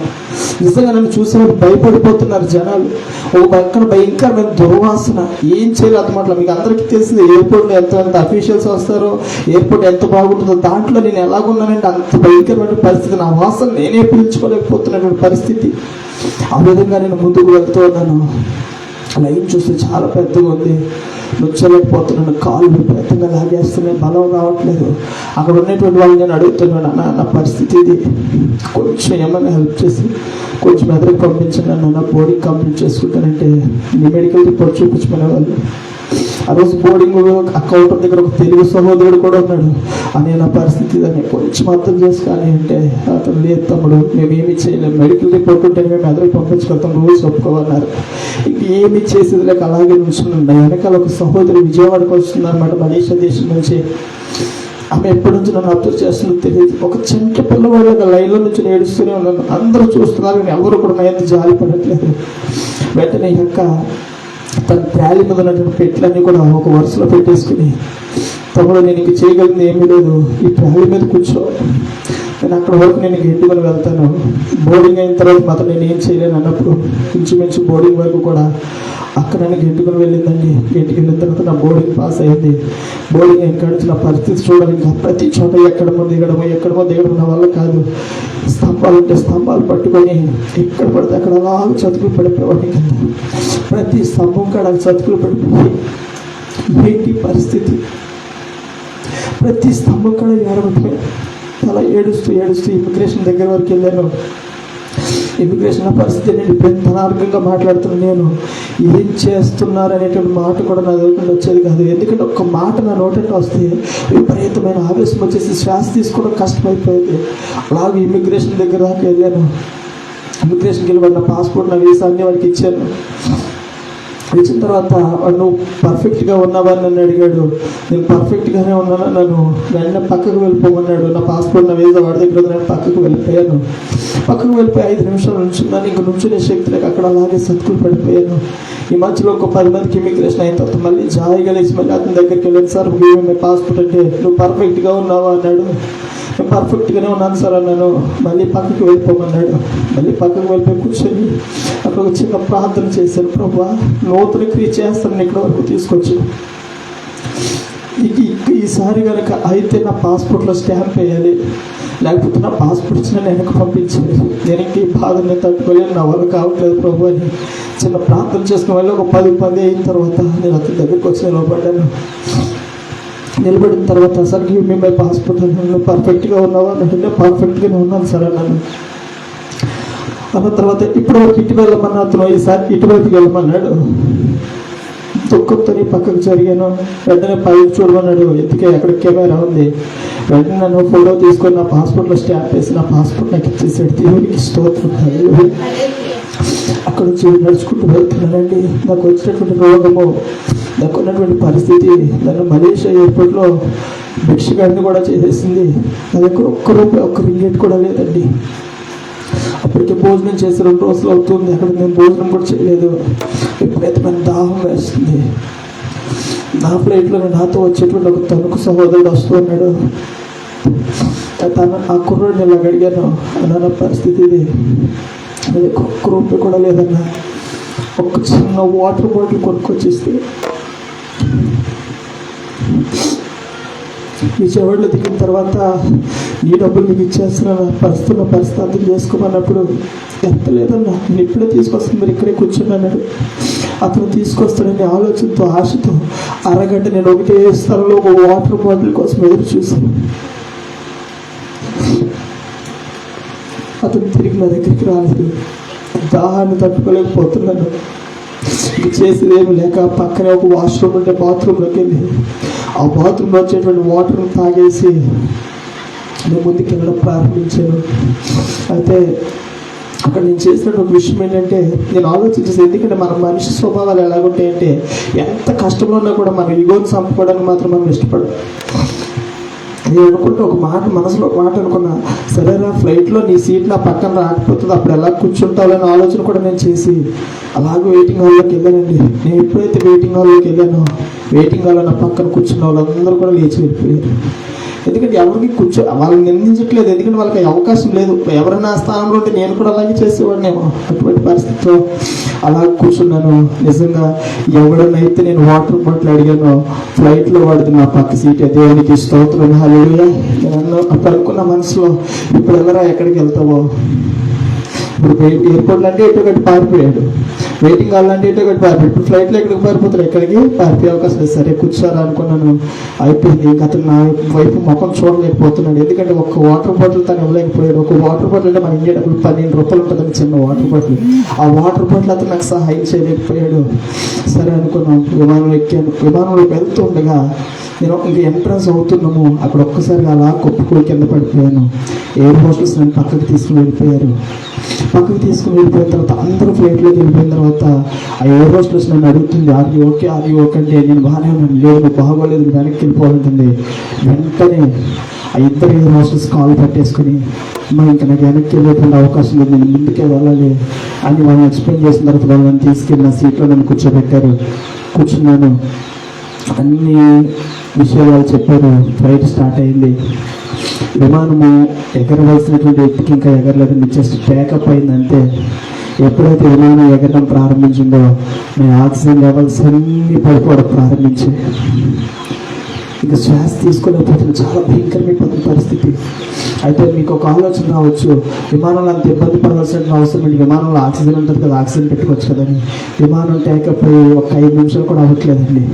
నిజంగా నన్ను చూసినప్పుడు భయపడిపోతున్నారు జనాలు. ఒక పక్కన భయంకరమైన దుర్వాసన, ఏం చేయాలి అర్థమట్లా. మీకు అందరికీ తెలిసింది ఎయిర్పోర్ట్లో ఎంత అఫీషియల్స్ వస్తారో, ఎయిర్పోర్ట్ ఎంత బాగుంటుందో, దాంట్లో నేను ఎలాగున్నానంటే అంత భయంకరమైన పరిస్థితి. నా వాసన నేనే పీల్చుకోలేకపోతున్నటువంటి పరిస్థితి. ఆ విధంగా నేను ముందుకు వెళ్తూ ఉన్నాను. లైన్ చూస్తే చాలా పెద్దగా ఉంది, నొచ్చలేకపోతున్నాను, కాళ్ళు విపరీతంగా లాగేస్తున్నాయి, బలం రావట్లేదు. అక్కడ ఉన్నటువంటి వాళ్ళు నేను అడుగుతున్నాను, నా పరిస్థితి ఇది, కొంచెం ఏమైనా హెల్ప్ చేసి కొంచెం ఎదురుకు పంపించండి అన్న, నా బోర్డింగ్ కంప్లీట్ చేసుకుంటానంటే నీ మెడికల్ రిపోర్ట్ చూపించుకునే వాళ్ళు. ఆ రోజు బోర్డింగ్ కౌంటర్ దగ్గర ఒక తెలుగు సహోదరుడు కూడా ఉన్నాడు. అనే నా పరిస్థితి దాన్ని కొంచెం అర్థం చేసుకోవాలి అంటే, అతను లేదు తమ్ముడు మేమేమి చేయలేము, మెడికల్ రిపోర్ట్ ఉంటే మేము ఎదురు పంపించగలుగుతాం, రూల్స్ ఒప్పుకోవాలన్నారు. ఏమి చేసేది లేక అలాగే నుంచున్నాను. వెనకాల ఒక సహోదరి విజయవాడకు వస్తుంది అనమాట, మలేషియా దేశం నుంచి. ఆమె ఎప్పటి నుంచి నన్ను అబ్జర్వ్ చేస్తుందో తెలియదు. ఒక చెంట పిల్లవాళ్ళగా లైన్లో నుంచి ఏడుస్తూనే ఉన్నాను. అందరూ చూస్తున్నారు కానీ ఎవరు కూడా నా ఎంత జాలి పడట్లేదు. వెంటనే యొక్క తన ట్రాలీ మీద ఉన్నటువంటి పెట్లన్నీ కూడా ఒక వరుసలో పెట్టేసుకుని, తమ్ముడు నేను ఇంక చేయగలిగింది ఏమీ లేదు, ఈ ట్రాలీ మీద కూర్చో, నేను అక్కడ వరకు నేను గెట్టుకొని వెళ్తాను, బోర్డింగ్ అయిన తర్వాత మాత్రం నేను ఏం చేయలేను అన్నప్పుడు ఇంచుమించు బోర్డింగ్ వరకు కూడా అక్కడ నన్ను గెట్టుకొని వెళ్ళిందండి. గెట్టుకు వెళ్ళిన తర్వాత నా బోర్డింగ్ పాస్ అయింది. బోర్డింగ్ అయిన కాడికి నా పరిస్థితి చూడాలి, ఇంకా ప్రతి చోట ఎక్కడమో దిగడమో నా వల్ల కాదు. స్తంభాలు ఉంటే స్తంభాలు పట్టుకొని ఎక్కడ పడితే అక్కడ అలా చతుకులు పడిపోవాలి కింద, ప్రతి స్తంభం కాడ చతుకులు పడిపోయి ఏంటి పరిస్థితి, ప్రతి స్తంభం కాడ ఏడబడిపోయి అలా ఏడుస్తూ ఇమిగ్రేషన్ దగ్గర వరకు వెళ్ళాను. ఇమిగ్రేషన్ పరిస్థితి నేను ఎంత అనార్గంగా మాట్లాడుతున్నాను, నేను ఏం చేస్తున్నారు అనేటువంటి మాట కూడా నా దగ్గర వచ్చేది కాదు. ఎందుకంటే ఒక్క మాట నా నోటంటే వస్తే విపరీతమైన ఆవేశం వచ్చేసి శ్వాస తీసుకోవడం కష్టమైపోయింది. అలాగే ఇమిగ్రేషన్ దగ్గర దాకా వెళ్ళాను. ఇమిగ్రేషన్కి వెళ్ళి నా పాస్పోర్ట్, నా వీసా అన్ని వారికి ఇచ్చాను. వచ్చిన తర్వాత వాడు నువ్వు పర్ఫెక్ట్గా ఉన్నావా అని నన్ను అడిగాడు. నేను పర్ఫెక్ట్గానే ఉన్నాను, నన్ను వెంటనే పక్కకు వెళ్ళిపోమన్నాడు. నా పాస్పోర్ట్ నా వీసా వాడి దగ్గర నేను పక్కకు వెళ్ళిపోయాను. పక్కకు వెళ్ళిపోయి 5 నిమిషాలు నుంచున్నాను. ఇంక నుంచునే శక్తి లేక అక్కడ అలాగే సతుకులు పడిపోయాను. ఈ మధ్యలో ఒక 10 మందికి ఇమిగ్రేషన్ అయిన తర్వాత మళ్ళీ జాయిగా లేచి మళ్ళీ అతని దగ్గరికి వెళ్ళాను. సార్ మీ పాస్పోర్ట్ అంటే నువ్వు పర్ఫెక్ట్గా ఉన్నావా అన్నాడు. నేను పర్ఫెక్ట్గానే ఉన్నాను సార్ అన్నాను. మళ్ళీ పక్కకు వెళ్ళిపోమన్నాడు. మళ్ళీ పక్కకు వెళ్ళిపోయి కూర్చొని అక్కడ ఒక చిన్న ప్రార్థన చేశాను. ప్రభువా, నూతన క్రియ చేస్తాను ఇక్కడ వరకు తీసుకొచ్చి, ఈసారి కనుక అయితే నా పాస్పోర్ట్లో స్టాంప్ వేయాలి, లేకపోతే నా పాస్పోర్ట్ ఇచ్చిన వెనక్కి పంపించాలి. నేను ఇంక ఈ బాధని తట్టుకోలేను, నా వల్ల కావట్లేదు ప్రభు అని చిన్న ప్రార్థన చేసుకున్న వల్ల ఒక 10 మంది అయిన తర్వాత నేను అతని దగ్గరికి వచ్చి నిలబడ్డాను. నిలబడిన తర్వాత సార్ మీ మై పాస్పోర్ట్ అన్నాను. పర్ఫెక్ట్గా ఉన్నావా అంటే పర్ఫెక్ట్గానే ఉన్నాను సార్ అన్నాను. అన్న తర్వాత ఇప్పుడు ఇటు వెళ్ళమన్నా అతను ఈసారి ఇటువైపుకి వెళ్ళమన్నాడు. దుఃఖంతో పక్కకు జరిగాను. వెంటనే పైకి చూడమన్నాడు. ఎందుకే అక్కడ కెమెరా ఉంది. వెంటనే నన్ను ఫోటో తీసుకొని నా పాస్పోర్ట్లో స్టాంప్ వేసి నా పాస్పోర్ట్ నాకు ఇచ్చేసాడు. దేవునికి స్తోత్రం. అక్కడ నుంచి నడుచుకుంటూ వెళ్తున్నానండి. నాకు వచ్చినటువంటి రోగము, నాకు ఉన్నటువంటి పరిస్థితి నన్ను మలేషియా ఎయిర్పోర్ట్లో భిక్షగాడిని కూడా చేసేసింది. నా దగ్గర ఒక్క రింగేట్ కూడా లేదండి. అప్పటికే భోజనం చేసి 2 రోజులు అవుతుంది. అక్కడ నేను భోజనం కూడా చేయలేదు. ఎప్పుడైతే మన దాహం వేస్తుంది, నా ప్లేట్లో నాతో వచ్చేటువంటి ఒక తణుకు సహోదరుడు వస్తూ ఉన్నాడు. ఆ కుర్రోడు నేను అడిగాను, అన్న పరిస్థితి ఇది, ఒక్క రూపాయి కూడా లేదన్నా, ఒక చిన్న వాటర్ బాటిల్ కొనుక్కొచ్చేస్తే విజయవాడలో దిగిన తర్వాత ఈ డబ్బులు నీకు ఇచ్చేస్తున్నాను, పరిస్థితి అర్థం చేసుకోమన్నప్పుడు ఎంత లేదన్నా నేను ఇప్పుడే తీసుకొస్తాను, మీరు ఇక్కడే కూర్చున్నాడు. అతను తీసుకొస్తాడని ఆలోచనతో ఆశతో అరగంట నేను ఒకటే స్థలంలో ఒక వాటర్ బాటిల్ కోసం ఎదురు చూశాను. అతను తిరిగి నా దగ్గరికి రాలేదు. దాహాన్ని తట్టుకోలేకపోతున్నాను. చేసేది ఏమి లేక పక్కనే ఒక వాష్రూమ్ ఉంటే బాత్రూంలోకి వెళ్ళి ఆ బాత్రూంలో వచ్చేటువంటి వాటర్ని తాగేసి నేను ముందుకు వెళ్ళడం ప్రారంభించాను. అయితే అక్కడ నేను చేసినట్టు ఒక విషయం ఏంటంటే, నేను ఆలోచించేసి, ఎందుకంటే మన మనిషి స్వభావాలు ఎలాగుంటాయంటే ఎంత కష్టంలో ఉన్నా కూడా మన ఈగోని చంపుకోవడానికి మాత్రం మనం ఇష్టపడం. నేను అనుకుంటే ఒక మనసులో ఒక మాట అనుకున్నా, సరేరా ఫ్లైట్లో నీ సీట్ నా పక్కన రాకపోతుంది, అప్పుడు ఎలా కూర్చుంటావని ఆలోచన కూడా నేను చేసి అలాగే వెయిటింగ్ హాల్లోకి వెళ్ళానండి. నేను ఎప్పుడైతే వెయిటింగ్ హాల్లోకి వెళ్ళానో, వెయిటింగ్ హాల్లో నా పక్కన కూర్చున్న వాళ్ళందరూ కూడా లేచి వెళ్ళిపోయారు. ఎందుకంటే ఎవరికి వాళ్ళని నిందించట్లేదు, ఎందుకంటే వాళ్ళకి అవకాశం లేదు. ఎవరైనా ఆ స్థానంలో ఉంటే నేను కూడా అలాగే చేసేవాడినేమో. అటువంటి పరిస్థితిలో అలా కూర్చున్నాను. నిజంగా ఎవడనైతే నేను వాటర్ బాటిల్ అడిగానో ఫ్లైట్లో వాడిది నా పక్క సీట్. దేవునికి స్తోత్రం, హల్లెలూయా. నేను అప్పుడు అనుకున్న మనసులో, ఇప్పుడు ఎవరా ఎక్కడికి వెళ్తావో, ఇప్పుడు ఎయిర్పోర్ట్లో అంటే ఎటో కట్టి పారిపోయాడు, వెయిటింగ్ హాల్ అంటే ఎటో కట్టి పారిపోయాడు, ఇప్పుడు ఫ్లైట్లో ఎక్కడికి పారిపోతాడు, ఎక్కడికి పారిపోయే అవకాశం లేదు. సరే కూర్చోరా అనుకున్నాను. అయిపోయింది. అతను నా వైపు ముఖం చూడలేకపోతున్నాడు. ఎందుకంటే ఒక్క వాటర్ బాటిల్ తను ఇవ్వలేకపోయాడు. ఒక వాటర్ బాటిల్ అంటే మన ఇండియా డబ్బులు 12 రూపాయలు ఉంటుందని చిన్న వాటర్ బాటిల్. ఆ వాటర్ బాటిల్ అతను నాకు సహాయం చేయలేకపోయాడు. సరే అనుకున్నాం. విమానం ఎక్కాను. విమానంలో వెళ్తూ ఉండగా నేను ఇంక ఎంట్రన్స్ అవుతున్నాము, అక్కడ ఒక్కసారిగా అలా కొట్టుకోడి కింద పడిపోయాను. ఎయిర్ హోస్టెస్ నన్ను పక్కకి తీసుకుని వెళ్ళిపోయారు. పక్కకి తీసుకుని వెళ్ళిపోయిన తర్వాత అందరూ ఫ్లైట్లోకి వెళ్ళిపోయిన తర్వాత ఆ ఎయిర్ హోస్టెస్ నన్ను అడుగుతుంది, అది ఓకే అంటే నేను బాగానే ఉన్నాను. లేదు నువ్వు బాగోలేదు, వెనక్కి వెళ్ళిపోవాలంటుంది. వెంటనే ఆ ఇద్దరు ఎయిర్ హోస్టెస్ కాల్ పట్టేసుకుని, అమ్మ ఇంకా నాకు వెనక్కి వెళ్ళేటువంటి అవకాశం లేదు, నేను ముందుకే వెళ్ళాలి అని వాళ్ళని ఎక్స్ప్లెయిన్ చేసిన తర్వాత వాళ్ళని తీసుకెళ్ళి నా సీట్లో నన్ను కూర్చోబెట్టారు. కూర్చున్నాను. అన్ని విషయాలు చెప్పారు. ఫ్లైట్ స్టార్ట్ అయింది. విమానము ఎగరవలసినటువంటి వ్యక్తికి ఇంకా ఎగరలేదండి, జస్ట్ ప్యాకప్ అయిందంటే. ఎప్పుడైతే విమానం ఎగరడం ప్రారంభించిందో నా ఆక్సిజన్ లెవెల్స్ అన్నీ పడిపోవడం ప్రారంభించాయి. ఇంకా శ్వాస తీసుకోలేకపోతుంది. చాలా భయంకరమైపోతున్న పరిస్థితి. అయితే మీకు ఒక ఆలోచన రావచ్చు, విమానంలో అంత ఇబ్బంది పడవలసిన అవసరం ఏంటి, విమానంలో ఆక్సిజన్ ఉంటుంది కదా, ఆక్సిజన్ పెట్టుకోవచ్చు కదని. విమానం టేకప్ అయ్యి ఒక 5 నిమిషాలు కూడా అవ్వట్లేదండి.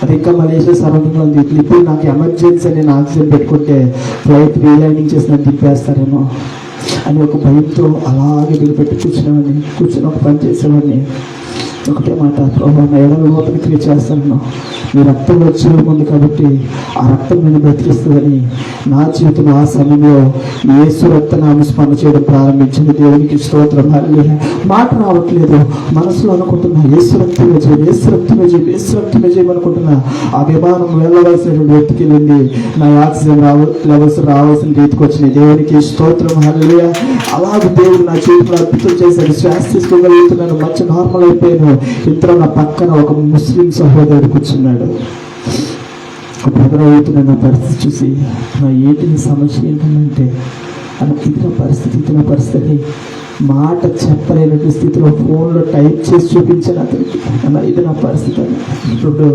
అది ఇంకా మలేషియా సరౌండింగ్లో ఉంది. ఇప్పుడు నాకు ఎమర్జెన్సీ నేను ఆక్సిజన్ పెట్టుకుంటే ఫ్లైట్ రీలైనింగ్ చేసి నన్ను తిప్పేస్తారేమో అని ఒక భయంతో అలాగే బిల్లుపెట్టి కూర్చుని ఒక పని చేసేవాడిని. ఒకటే మాట, ప్రభు నా ఎడల నూతన క్రియ చేస్తాను, నీ రక్తం వచ్చే ఉంది కాబట్టి ఆ రక్తం నేను బ్రతికిస్తుందని నా జీవితం ఆ సమయంలో యేసు రక్త నామస్మరణ చేయడం ప్రారంభించింది. దేవునికి స్తోత్రం. హల్లెలూయా. మాట రావట్లేదు, మనసులో అనుకుంటున్నా యేసు రక్తమే చేయి, యేసు రక్తమే చేయి, యేసు రక్తమే చేయమనుకుంటున్నా. ఆ విమానం వెళ్ళవలసినటువంటి వ్యక్తికి వెళ్ళి నా ఆక్సిజన్ లెవెల్స్ రావాల్సిన రీతికి వచ్చినాయి. దేవునికి స్తోత్రం. హల్లెలూయా. అలాగే దేవుడు నా జీవితంలో అద్భుతం చేశాడు. శ్వాస తీసుకోగలుగుతున్నాను, మంచి నార్మల్ అయిపోయాను. ఇంతలో నా పక్కన ఒక ముస్లిం సహోదరుడు కూర్చున్నాడు. అవుతున్న నా పరిస్థితి చూసి నా ఏంటి సమస్య ఏంటంటే ఇది నా పరిస్థితి మాట చెప్పలేనటువంటి స్థితిలో ఫోన్లో టైప్ చేసి చూపించాను అతనికి. అన్న ఇది నా పరిస్థితి అని. ఇప్పుడు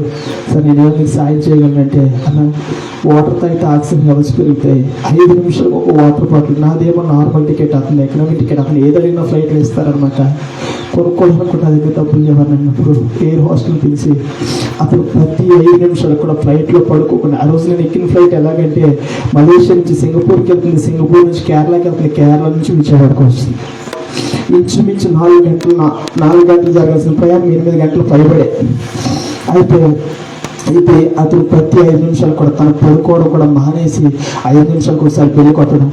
సార్ నేను నీకు సాయం చేయగలనంటే, అన్న వాటర్ తాగితే ఆక్సిజన్ లెవెల్స్ పెరుగుతాయి, 5 నిమిషాలకు ఒక వాటర్ బాటిల్. నాదేమో నార్మల్ టికెట్, అతను ఎకనామిక్ టికెట్. అతను ఏదైనా ఫ్లైట్లో ఇస్తారనమాట. కొనుక్కోవాలనుకుంటే అది డబ్బులు ఇవ్వను అన్నప్పుడు ఎయిర్ హాస్టల్ పిలిచి అతను ప్రతి 5 నిమిషాలకు కూడా ఫ్లైట్లో పడుకోకుండా, ఆ రోజు నేను ఎక్కిన ఫ్లైట్ ఎలాగంటే మలేషియా నుంచి సింగపూర్కి వెళ్తుంది, సింగపూర్ నుంచి కేరళకి వెళ్తుంది, కేరళ నుంచి విజయవాడకు వస్తుంది. ఇంచుమించు 4 గంటలు జరగాల్సిన ప్రయాణం 8 గంటలు పైబడే. అయితే అతను ప్రతి 5 నిమిషాలు కూడా తను పడుకోవడం కూడా మానేసి 5 నిమిషాలకు ఒకసారి పెళ్లి కొట్టడం,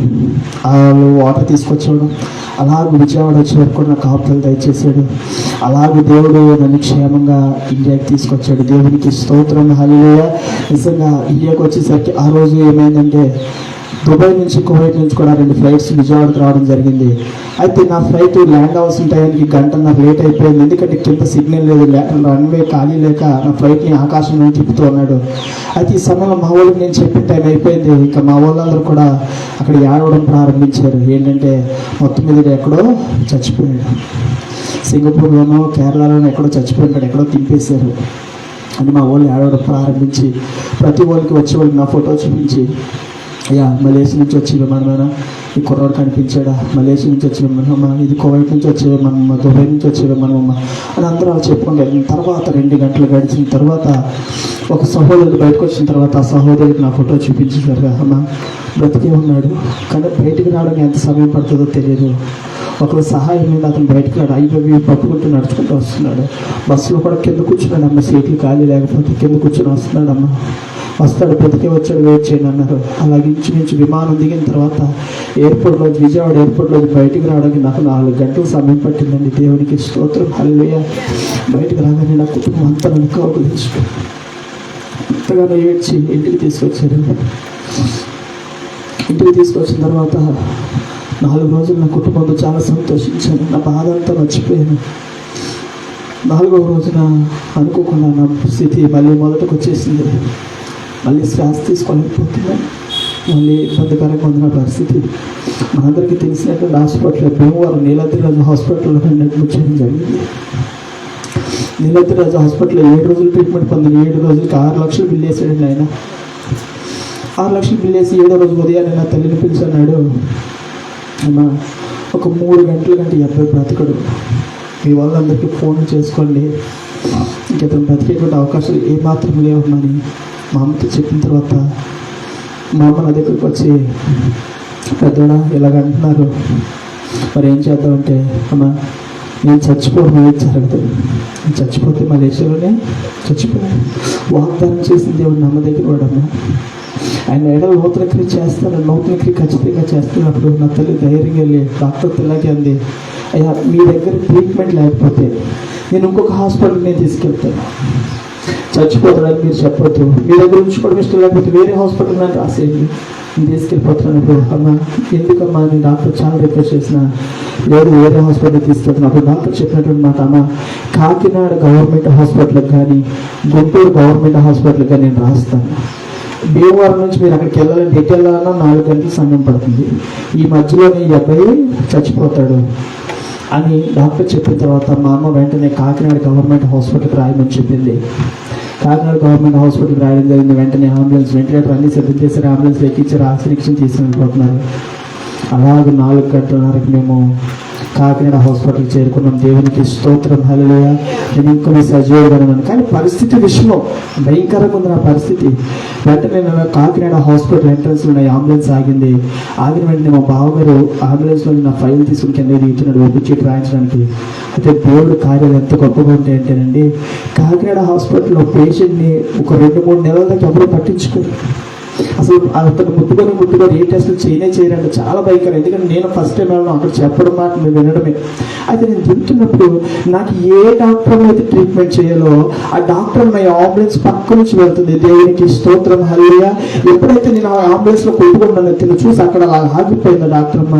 వాటర్ తీసుకొచ్చడం, అలాగే విజయవాడ వచ్చే వరకు కూడా నాకు కాపుదలు దయచేసాడు. అలాగే దేవుడు నన్ను క్షేమంగా ఇండియాకి తీసుకొచ్చాడు. దేవునికి స్తోత్రం. హల్లెలూయా. నిజంగా ఇండియాకి వచ్చేసరికి ఆ రోజు ఏమైందంటే దుబాయ్ నుంచి కువైట్ నుంచి కూడా 2 ఫ్లైట్స్ విజయవాడకు రావడం జరిగింది. అయితే నా ఫ్లైట్ ల్యాండ్ అవ్వాల్సిన టైంకి గంటన్నర లేట్ అయిపోయింది. ఎందుకంటే కింద సిగ్నల్ లేదు, రన్వే ఖాళీ లేక నా ఫ్లైట్ని ఆకాశంలో తిప్పుతూ ఉన్నాడు. అయితే ఈ సమయంలో మా వాళ్ళకి నేను చెప్పిన టైం అయిపోయింది. ఇంకా మా వాళ్ళందరూ కూడా అక్కడ ఏడవడం ప్రారంభించారు. ఏంటంటే మొత్తం మీద ఎక్కడో చచ్చిపోయాడు, సింగపూర్లోనో కేరళలోనో ఎక్కడో చచ్చిపోయినాడు, ఎక్కడో తింపేశారు అని మా వాళ్ళు ఏడవడం ప్రారంభించి ప్రతి వాళ్ళకి వచ్చే వాళ్ళకి నా ఫోటో చూపించి, అయ్యా మలేషియా నుంచి వచ్చే విమానమేనా, ఈ కుర్రాడు కనిపించాడా, మలేషియా నుంచి వచ్చే విమానమ్మా, ఇది కువైట్ నుంచి వచ్చే విమానమ్మా, దుబాయ్ నుంచి వచ్చే విమానమ్మా అని అందరూ వాళ్ళు చెప్పుకోండి. తర్వాత 2 గంటలు గడిచిన తర్వాత ఒక సహోదరుడు బయటకు వచ్చిన తర్వాత ఆ సహోదరుడికి నా ఫోటో చూపించారు. అమ్మ బ్రతికే ఉన్నాడు, కానీ బయటికి రావడానికి ఎంత సమయం పడుతుందో తెలియదు. ఒకరు సహాయం మీద అతను బయటకు రాడు, అవి పట్టుకుంటూ నడుచుకుంటూ వస్తున్నాడు. బస్సులో కూడా కింద కూర్చున్నాడు అమ్మ, సీట్లు ఖాళీ లేకపోతే కింద కూర్చొని వస్తున్నాడు. అమ్మ వస్తాడు, బ్రతికే వచ్చాడు, వెయిట్ చేయండి అన్నారు. అలాగే ఇంచుమించు విమానం దిగిన తర్వాత ఎయిర్పోర్ట్లో, విజయవాడ ఎయిర్పోర్ట్లో బయటికి రావడానికి నాకు 4 గంటలు సమయం పట్టిందండి. దేవునికి స్తోత్రం. హల్లెలూయా. బయటకు రాగానే నా కుటుంబం అంతా నన్ను కౌగులించుకుని ఎంతగానో ఏడ్చి ఇంటికి తీసుకొచ్చారు. ఇంటికి తీసుకొచ్చిన తర్వాత 4 రోజులు నా కుటుంబంతో చాలా సంతోషించాను. నా బాధ అంతా మర్చిపోయాను. 4వ రోజున అనుకోకుండా నా స్థితి మళ్ళీ మొదటకు వచ్చేసింది. మళ్ళీ శ్వాస తీసుకోలేకపోతున్నాను. మళ్ళీ ఇబ్బందికరంగా ఉంది నా పరిస్థితి. మనందరికీ తెలిసినటువంటి హాస్పిటల్ భీమవరం నీలాద్రిరాజు హాస్పిటల్లో అడ్మిట్ చేయడం జరిగింది. నీలాద్రిరాజు హాస్పిటల్లో 7 రోజులు ట్రీట్మెంట్ పొందిన 7 రోజులకి 6 లక్షలు బిల్ వేసాడండి ఆయన. 6 లక్షలు బిల్ వేసి 7వ రోజు ఉదయాన్నే నా తల్లిని పిలిచన్నాడు, అమ్మా ఒక 3 గంటల కంటే 70 బ్రతకడు, మీ వాళ్ళందరికీ ఫోన్ చేసుకోండి, ఇంకెతను బ్రతికేటువంటి అవకాశాలు ఏమాత్రం లేవమ్మని మా అమ్మతో చెప్పిన తర్వాత మా అమ్మ నా దగ్గరికి వచ్చి, పెద్దోడా ఇలాగంటున్నారు, మరి ఏం చేద్దామంటే, అమ్మ నేను చచ్చిపోవడం ఏది జరగదు, నేను చచ్చిపోతే మలేషియాలోనే చచ్చిపోయాను. వాగ్దానం చేసిన దేవుడు నమ్మ దగ్గర వాడమ్మా, ఆయన ఎడల నూతన క్రియ చేస్తాను, నూతన క్రియ ఖచ్చితంగా చేస్తున్నప్పుడు నా తల్లి ధైర్యంగా వెళ్ళి డాక్టర్ ఇలాగే అంది, అయ్యా మీ దగ్గర ట్రీట్మెంట్ లేకపోతే నేను ఇంకొక హాస్పిటల్కి నేను తీసుకెళ్తాను, చచ్చిపోతాడని మీరు చెప్పొద్దు, మీ దగ్గర ఉంచుకోవడం ఇష్టం లేకపోతే వేరే హాస్పిటల్ నన్ను రాసేయండి, నేను తీసుకెళ్ళిపోతున్నాను. అమ్మ ఎందుకమ్మా నేను డాక్టర్ చాలా రిక్వెస్ట్ చేసిన, లేదు వేరే హాస్పిటల్ తీసుకెళ్తున్నాను. అప్పుడు డాక్టర్ చెప్పినటువంటి మాట, అమ్మ కాకినాడ గవర్నమెంట్ హాస్పిటల్కి కానీ గుంటూరు గవర్నమెంట్ హాస్పిటల్కి కానీ నేను రాస్తాను, భీమవరం నుంచి మీరు అక్కడికి వెళ్ళాలంటే ఎటు వెళ్ళాలన్నా 4 గంటల సమయం పడుతుంది, ఈ మధ్యలోనే ఈ అబ్బాయి చచ్చిపోతాడు అని డాక్టర్ చెప్పిన తర్వాత మా అమ్మ వెంటనే కాకినాడ గవర్నమెంట్ హాస్పిటల్కి రాయమని చెప్పింది. కాకినాడ గవర్నమెంట్ హాస్పిటల్కి రాయడం జరిగింది. వెంటనే అంబులెన్స్ వెంటిలేటర్ అన్నీ సిద్ధం చేశారు, అంబులెన్స్ ఎక్కించారు, ఆక్సిజన్ తీసుకుని వెళ్ళిపోతున్నారు. అలాగే 4 గంటలన్నరకి మేము కాకినాడ హాస్పిటల్కి చేరుకున్నాం. దేవునికి స్తోత్రం. హల్లెలూయా. నేను ఇంకొక సజీవంగా ఉన్నాను, కానీ పరిస్థితి విషయంలో భయంకరంగా ఉంది నా పరిస్థితి. వెంటనే నేను కాకినాడ హాస్పిటల్ ఎంట్రన్స్లో నా అంబులెన్స్ ఆగింది. ఆగిన వెంటనే మా బావగారు అంబులెన్స్లో నా ఫైల్ తీసుకుని కింద దిగుతున్నాడు, ఒప్పించి రాయించడానికి. అయితే దేవుడు కార్యాలు ఎంత గొప్పగా ఉంటాయంటేనండి, కాకినాడ హాస్పిటల్లో పేషెంట్ని ఒక 2-3 నెలల దాకా ఎవరు పట్టించుకోరు. అసలు అతను ముట్టుకొని ఏ టెస్టులు చేయరండి. చాలా భయంకరం. ఎందుకంటే నేను ఫస్ట్ టైం వెళ్ళడం, అక్కడ చెప్పడం మాట మేము వినడమే. అయితే నేను తింటున్నప్పుడు నాకు ఏ డాక్టర్ అయితే ట్రీట్మెంట్ చేయాలో ఆ డాక్టర్ నా అంబులెన్స్ పక్క నుంచి వెళ్తుంది. దేవునికి స్తోత్రం, హల్లెలూయా. ఎప్పుడైతే నేను ఆ అంబులెన్స్లో కొట్టుకున్నాను, తిని చూసి అక్కడ అలా ఆగిపోయింది డాక్టర్ అమ్మ.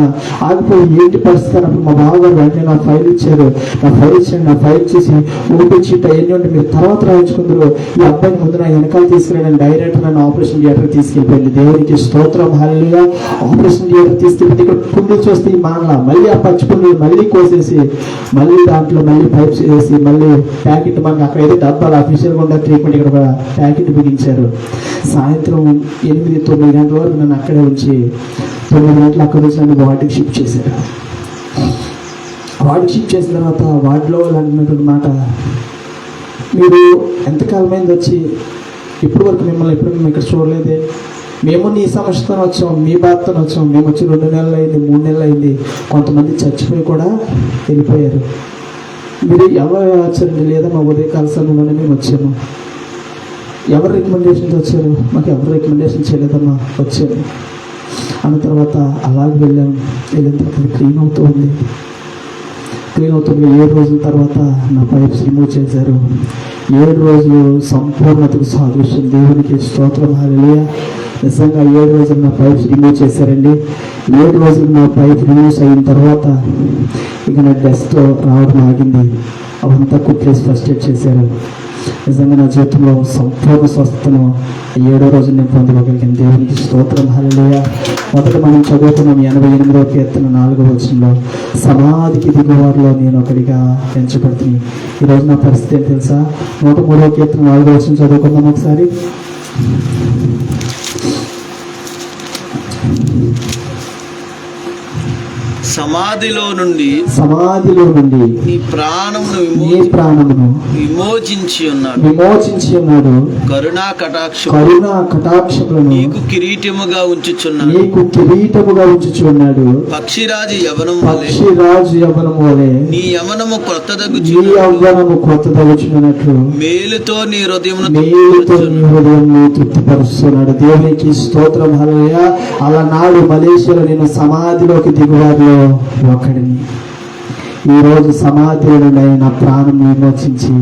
ఆగిపోయి ఏంటి పరిస్థితి అన్నప్పుడు మా బావగారు వెంటనే నా ఫైల్ ఇచ్చారు. నా ఫైల్ ఇచ్చేసి ఓపీ చీట్ అవన్నీ ఉంటే మీరు తర్వాత రాయించుకుందరు, ఈ అబ్బాయిని ముందు నా వెనకాల తీసుకురాను, డైరెక్ట్ నన్ను ఆపరేషన్ థియేటర్ తీసుకెళ్ళిపోయింది. దేవునికి స్తోత్రం, హల్లెలూయా. ఆపరేషన్ థియేటర్ తీసుకెళ్ళి ఇక్కడ కుండలు చూస్తే మానలా, మళ్ళీ ఆ పచ్చి కుండలు మళ్ళీ కోసేసి మళ్ళీ దాంట్లో మళ్ళీ పైప్స్ వేసి మళ్ళీ ప్యాకెట్, మనకి అక్కడ ఏదో డబ్బాలు అఫీషియల్గా ఉండే ట్రీట్మెంట్ ఇక్కడ ఒక ప్యాకెట్ బిగించారు. సాయంత్రం 8-9 గంటల వరకు నన్ను అక్కడే ఉంచి 9 గంటలు అక్కడ నుంచి నన్ను వార్డుకి షిఫ్ట్ చేశారు. వార్డుకి షిఫ్ట్ చేసిన తర్వాత వార్డులో వాళ్ళు అంటున్నటువంటి మాట, మీరు ఎంతకాలమైంది వచ్చి, ఇప్పటి వరకు మిమ్మల్ని ఎప్పుడు మేము ఇక్కడ చూడలేదే, మేము నీ సమస్యతో వచ్చాం, మీ బాధతో వచ్చాం, మేము వచ్చి 2 నెలలు అయింది, 3 నెలలు అయింది, కొంతమంది చచ్చిపోయి కూడా వెళ్ళిపోయారు, మీరు ఎవరు వచ్చారండి? లేదా మా ఉదయకాల సమయంలోనే మేము వచ్చాము. ఎవరు రికమెండేషన్తో వచ్చారు? మాకు ఎవరు రికమెండేషన్ చేయలేదమ్మా, వచ్చాము అన్న తర్వాత అలాగే వెళ్ళిన తర్వాత క్లీన్ అవుతుంది. 7 రోజుల తర్వాత నా పైప్స్ రిమూవ్ చేశారు. 7 రోజులు సంపూర్ణతకు సాదృశ్యం. దేవునికి స్తోత్రం, హల్లెలూయా. నిజంగా 7 రోజులు నా పైప్స్ రిమూవ్ చేశారండి. 7 రోజులు నా పైప్ రిమూవ్ అయిన తర్వాత ఇక నా డస్ట్ రావడం ఆగింది. అవంతా కుట్లేసి ఫస్ట్ ఎయిడ్ చేశారు. నిజంగా నా జీవితంలో సంపూర్ణ స్వస్థతను 7వ రోజు నేను పొందగలిగాను. దేవునికి స్తోత్రం, హల్లెలూయా. మొదట మనం చదువుతున్నాం 88వ కీర్తన 4వ వచనంలో, సమాధికి దిగువారిలో నేను ఒకడిగా ఎంచబడుతుంది. ఈరోజు నా పరిస్థితి ఏంటి తెలుసా? 103వ కీర్తన 4వ వచనం చదువుకుందాం ఒకసారి. సమాధిలో నుండి నీ ప్రాణమును విమోచించి ఉన్నాడు. కరుణా కటాక్షములను నీకు కిరీటముగా ఉంచుచున్నాడు. పక్షిరాజు యవనం వలె నీ యవనము క్రొత్తదగుచున్నట్లు మేలుతో నీ హృదయమును తృప్తిపరుస్తున్నాడు. దేవునికి స్తోత్రం, హల్లెలూయా. అలనాడు మలేషియాలో నేను సమాధిలోకి దిగువారిలో ఒకడిని. ఈరోజు సమాధిలో నుండి ఆయన ప్రాణం విమోచించి,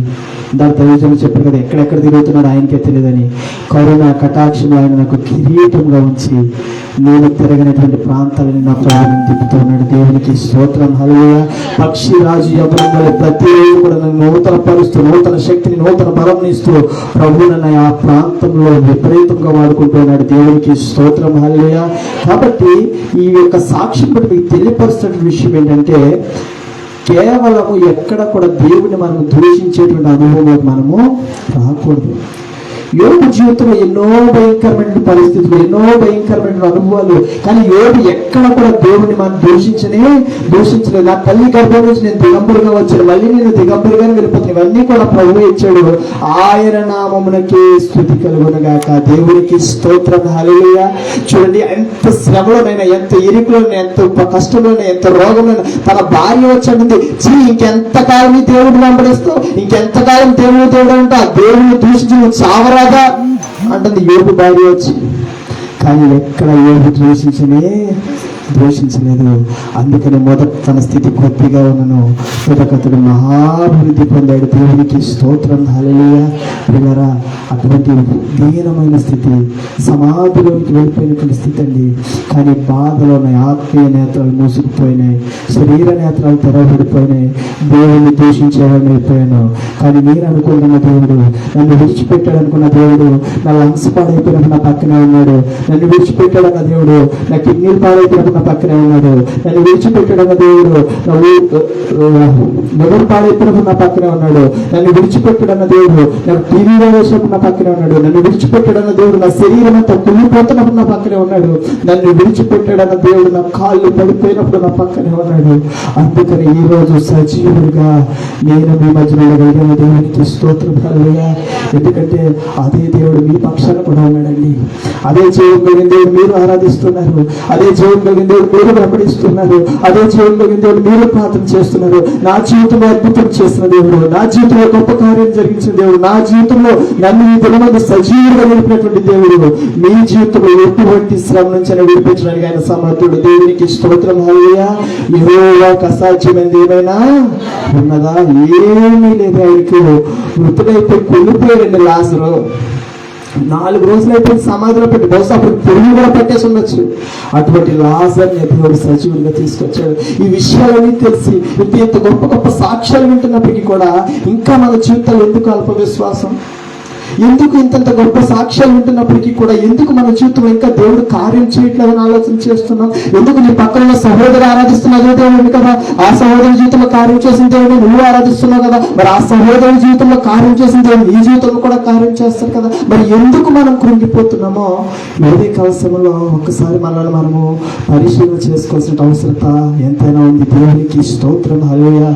దాని తల్లిదండ్రులు చెప్పారు కదా, ఎక్కడెక్కడ తిరుగుతున్నాడు ఆయనకే తెలియదని, కరుణ కటాక్షంలో ఆయన నాకు కిరీటంగా ఉంచి నేను తిరగనటువంటి ప్రాంతాలను నా ప్రాణం తిప్పుతూ ఉన్నాడు. దేవునికి స్తోత్రం, హల్లెలూయా. పక్షిరాజు యవ్వనం వల్ల ప్రతిరోజు కూడా నన్ను నూతన పరుస్తూ, నూతన శక్తిని, నూతన బలం ఇస్తూ ప్రభు నన్ను ఆ ప్రాంతంలో విపరీతంగా వాడుకుంటున్నాడు. దేవునికి స్తోత్రం, హల్లెలూయా. కాబట్టి ఈ యొక్క సాక్ష్యం బట్టి మీకు తెలియపరుస్తున్న విషయం ఏంటంటే, కేవలము ఎక్కడ కూడా దేవుడిని మనం దూషించేటువంటి అనుభవం మనము రాకూడదు. యోబు జీవితంలో ఎన్నో భయంకరమైన పరిస్థితులు, ఎన్నో భయంకరమైన అనుభవాలు, కానీ యోబు ఎక్కడ కూడా దేవుడిని మనం దూషించలేదు. నా తల్లి గర్భం నుంచి నేను దిగంబరుగా వచ్చాను, మళ్ళీ నేను దిగంబరుగానే వెళ్ళిపోతాను, ఇవన్నీ కూడా ప్రభువు ఇచ్చాడు. ఆయన నామమునకే స్తుతి కలుగునుగాక. దేవునికి స్తోత్రం, హల్లెలూయా. చూడండి, ఎంత శ్రమలోనైనా, ఎంత ఇరుకులోనైనా, ఎంత కష్టంలోనైనా, ఎంత రోగంలోనైనా తన భార్య వచ్చాడు, ఇంకెంతకాలం దేవుడిని వెంబడిస్తావు, ఇంకెంతకాలం దేవుడు అంట, దేవుడిని దూషించి నువ్వు చావరా అంటుంది యోబు భార్య వచ్చి. కానీ ఎక్కడ యోబు ద్వేషించలేదు. అందుకని మొదట తన స్థితి కొద్దిగా ఉన్నను అతడు మహాభివృద్ధి పొందాడు. దేవునికి స్తోత్రం, హల్లెలూయా. పిల్లరా, అటువంటి దీనమైన స్థితి, సమాధిలోకి వెళ్ళిపోయినటువంటి స్థితి అండి. కానీ బాధలో ఉన్న ఆత్మీయ నేత్రాలు మూసుకుపోయినాయి, శరీర నేత్రాలు తెరవబడిపోయినాయి. దేవుడిని దూషించేవాడిని అయిపోయాను. కానీ నేను అనుకుంటున్న దేవుడు, నన్ను విడిచిపెట్టాడు అనుకున్న దేవుడు, నా లంగ్స్ పాడైపోయినప్పుడు నా పక్కనే ఉన్నాడు. నన్ను విడిచిపెట్టాడన్న దేవుడు, నా కిడ్నీలు పాడైపోయినప్పుడు నా పక్కనే ఉన్నాడు. నన్ను విడిచిపెట్టాడన్న దేవుడు, నెవరు పాడైపోయినప్పుడు నా పక్కనే ఉన్నాడు. నన్ను విడిచిపెట్టాడన్న దేవుడు, నాకు టీవీలో వేసినప్పుడు నా పక్కనే ఉన్నాడు. నన్ను విడిచిపెట్టాడన్న దేవుడు, నా శరీరం అంతా కుళ్ళిపోతున్నప్పుడు నా పక్కనే ఉన్నాడు. నన్ను విడిచిపెట్టాడన్న దేవుడు, నా కాళ్ళు పడిపోయినప్పుడు నా పక్కనే ఉన్నాడు. అందుకని ఈ రోజు సజీవుడిగా నేను మీ మధ్యలో ఉండగలిగిన దేవునికి స్తోత్రం, హల్లెలూయా. ఎందుకంటే అదే దేవుడు మీ పక్షాన కూడా ఉన్నాడండి. అదే జీవం కలిగిన దేవుడు మీరు ఆరాధిస్తున్నారు. అదే జీవం కలిగిన కలిగిన దేవుడు మీరు వెంబడిస్తున్నారు. అదే జీవితం కలిగిన దేవుడు మీరు ప్రార్థన చేస్తున్నారు. నా జీవితంలో అద్భుతం చేసిన దేవుడు, నా జీవితంలో గొప్ప కార్యం జరిగించిన దేవుడు, నా జీవితంలో నన్ను ఈ దినమందు సజీవుగా నిలిపినటువంటి దేవుడు మీ జీవితంలో ఎటువంటి శ్రమ నుంచి విడిపించడానికి ఆయన సమర్థుడు. దేవునికి స్తోత్రం. హల్లెలూయా. యెహోవాకు అసాధ్యమైనది ఏమైనా ఉన్నదా? ఏమీ లేదు. ఆయనకు మృతుడైపోయి కొల్లిపోయాడండి లాజరు. 4 రోజులు అయిపోయి సమాధిలో పెట్టి, బహుశా అప్పుడు పురుగు కూడా పట్టేసి ఉండొచ్చు. అటువంటి లాజర్ని దేవుడు సజీవుడిగా తీసుకొచ్చాడు. ఈ విషయాలన్నీ తెలిసి ఇంత గొప్ప గొప్ప సాక్ష్యాలు వింటున్నప్పటికీ కూడా ఇంకా మన జీవితాలు ఎందుకు అల్ప విశ్వాసం? ఎందుకు ఇంత గొప్ప సాక్ష్యాలు ఉంటున్నప్పటికీ కూడా ఎందుకు మన జీవితంలో ఇంకా దేవుడు కార్యం చేయట్లేదని ఆలోచన చేస్తున్నాం? ఎందుకు నీ పక్కన సహోదరు ఆరాధిస్తున్నదో దేవుడు కదా, ఆ సహోదరు జీవితంలో కార్యం చేసిన దేవుడు నువ్వు ఆరాధిస్తున్నావు కదా, మరి ఆ సహోదరు జీవితంలో కార్యం చేసిన దేవుడు నీ జీవితంలో కూడా కార్యం చేస్తారు కదా. మరి ఎందుకు మనం కృంగిపోతున్నామో వేరే కవసంలో ఒక్కసారి మనల్ని మనము పరిశీలన చేసుకోవాల్సిన అవసరత ఎంతైనా ఉంది. దేవునికి స్తోత్రం. హల్లెలూయా.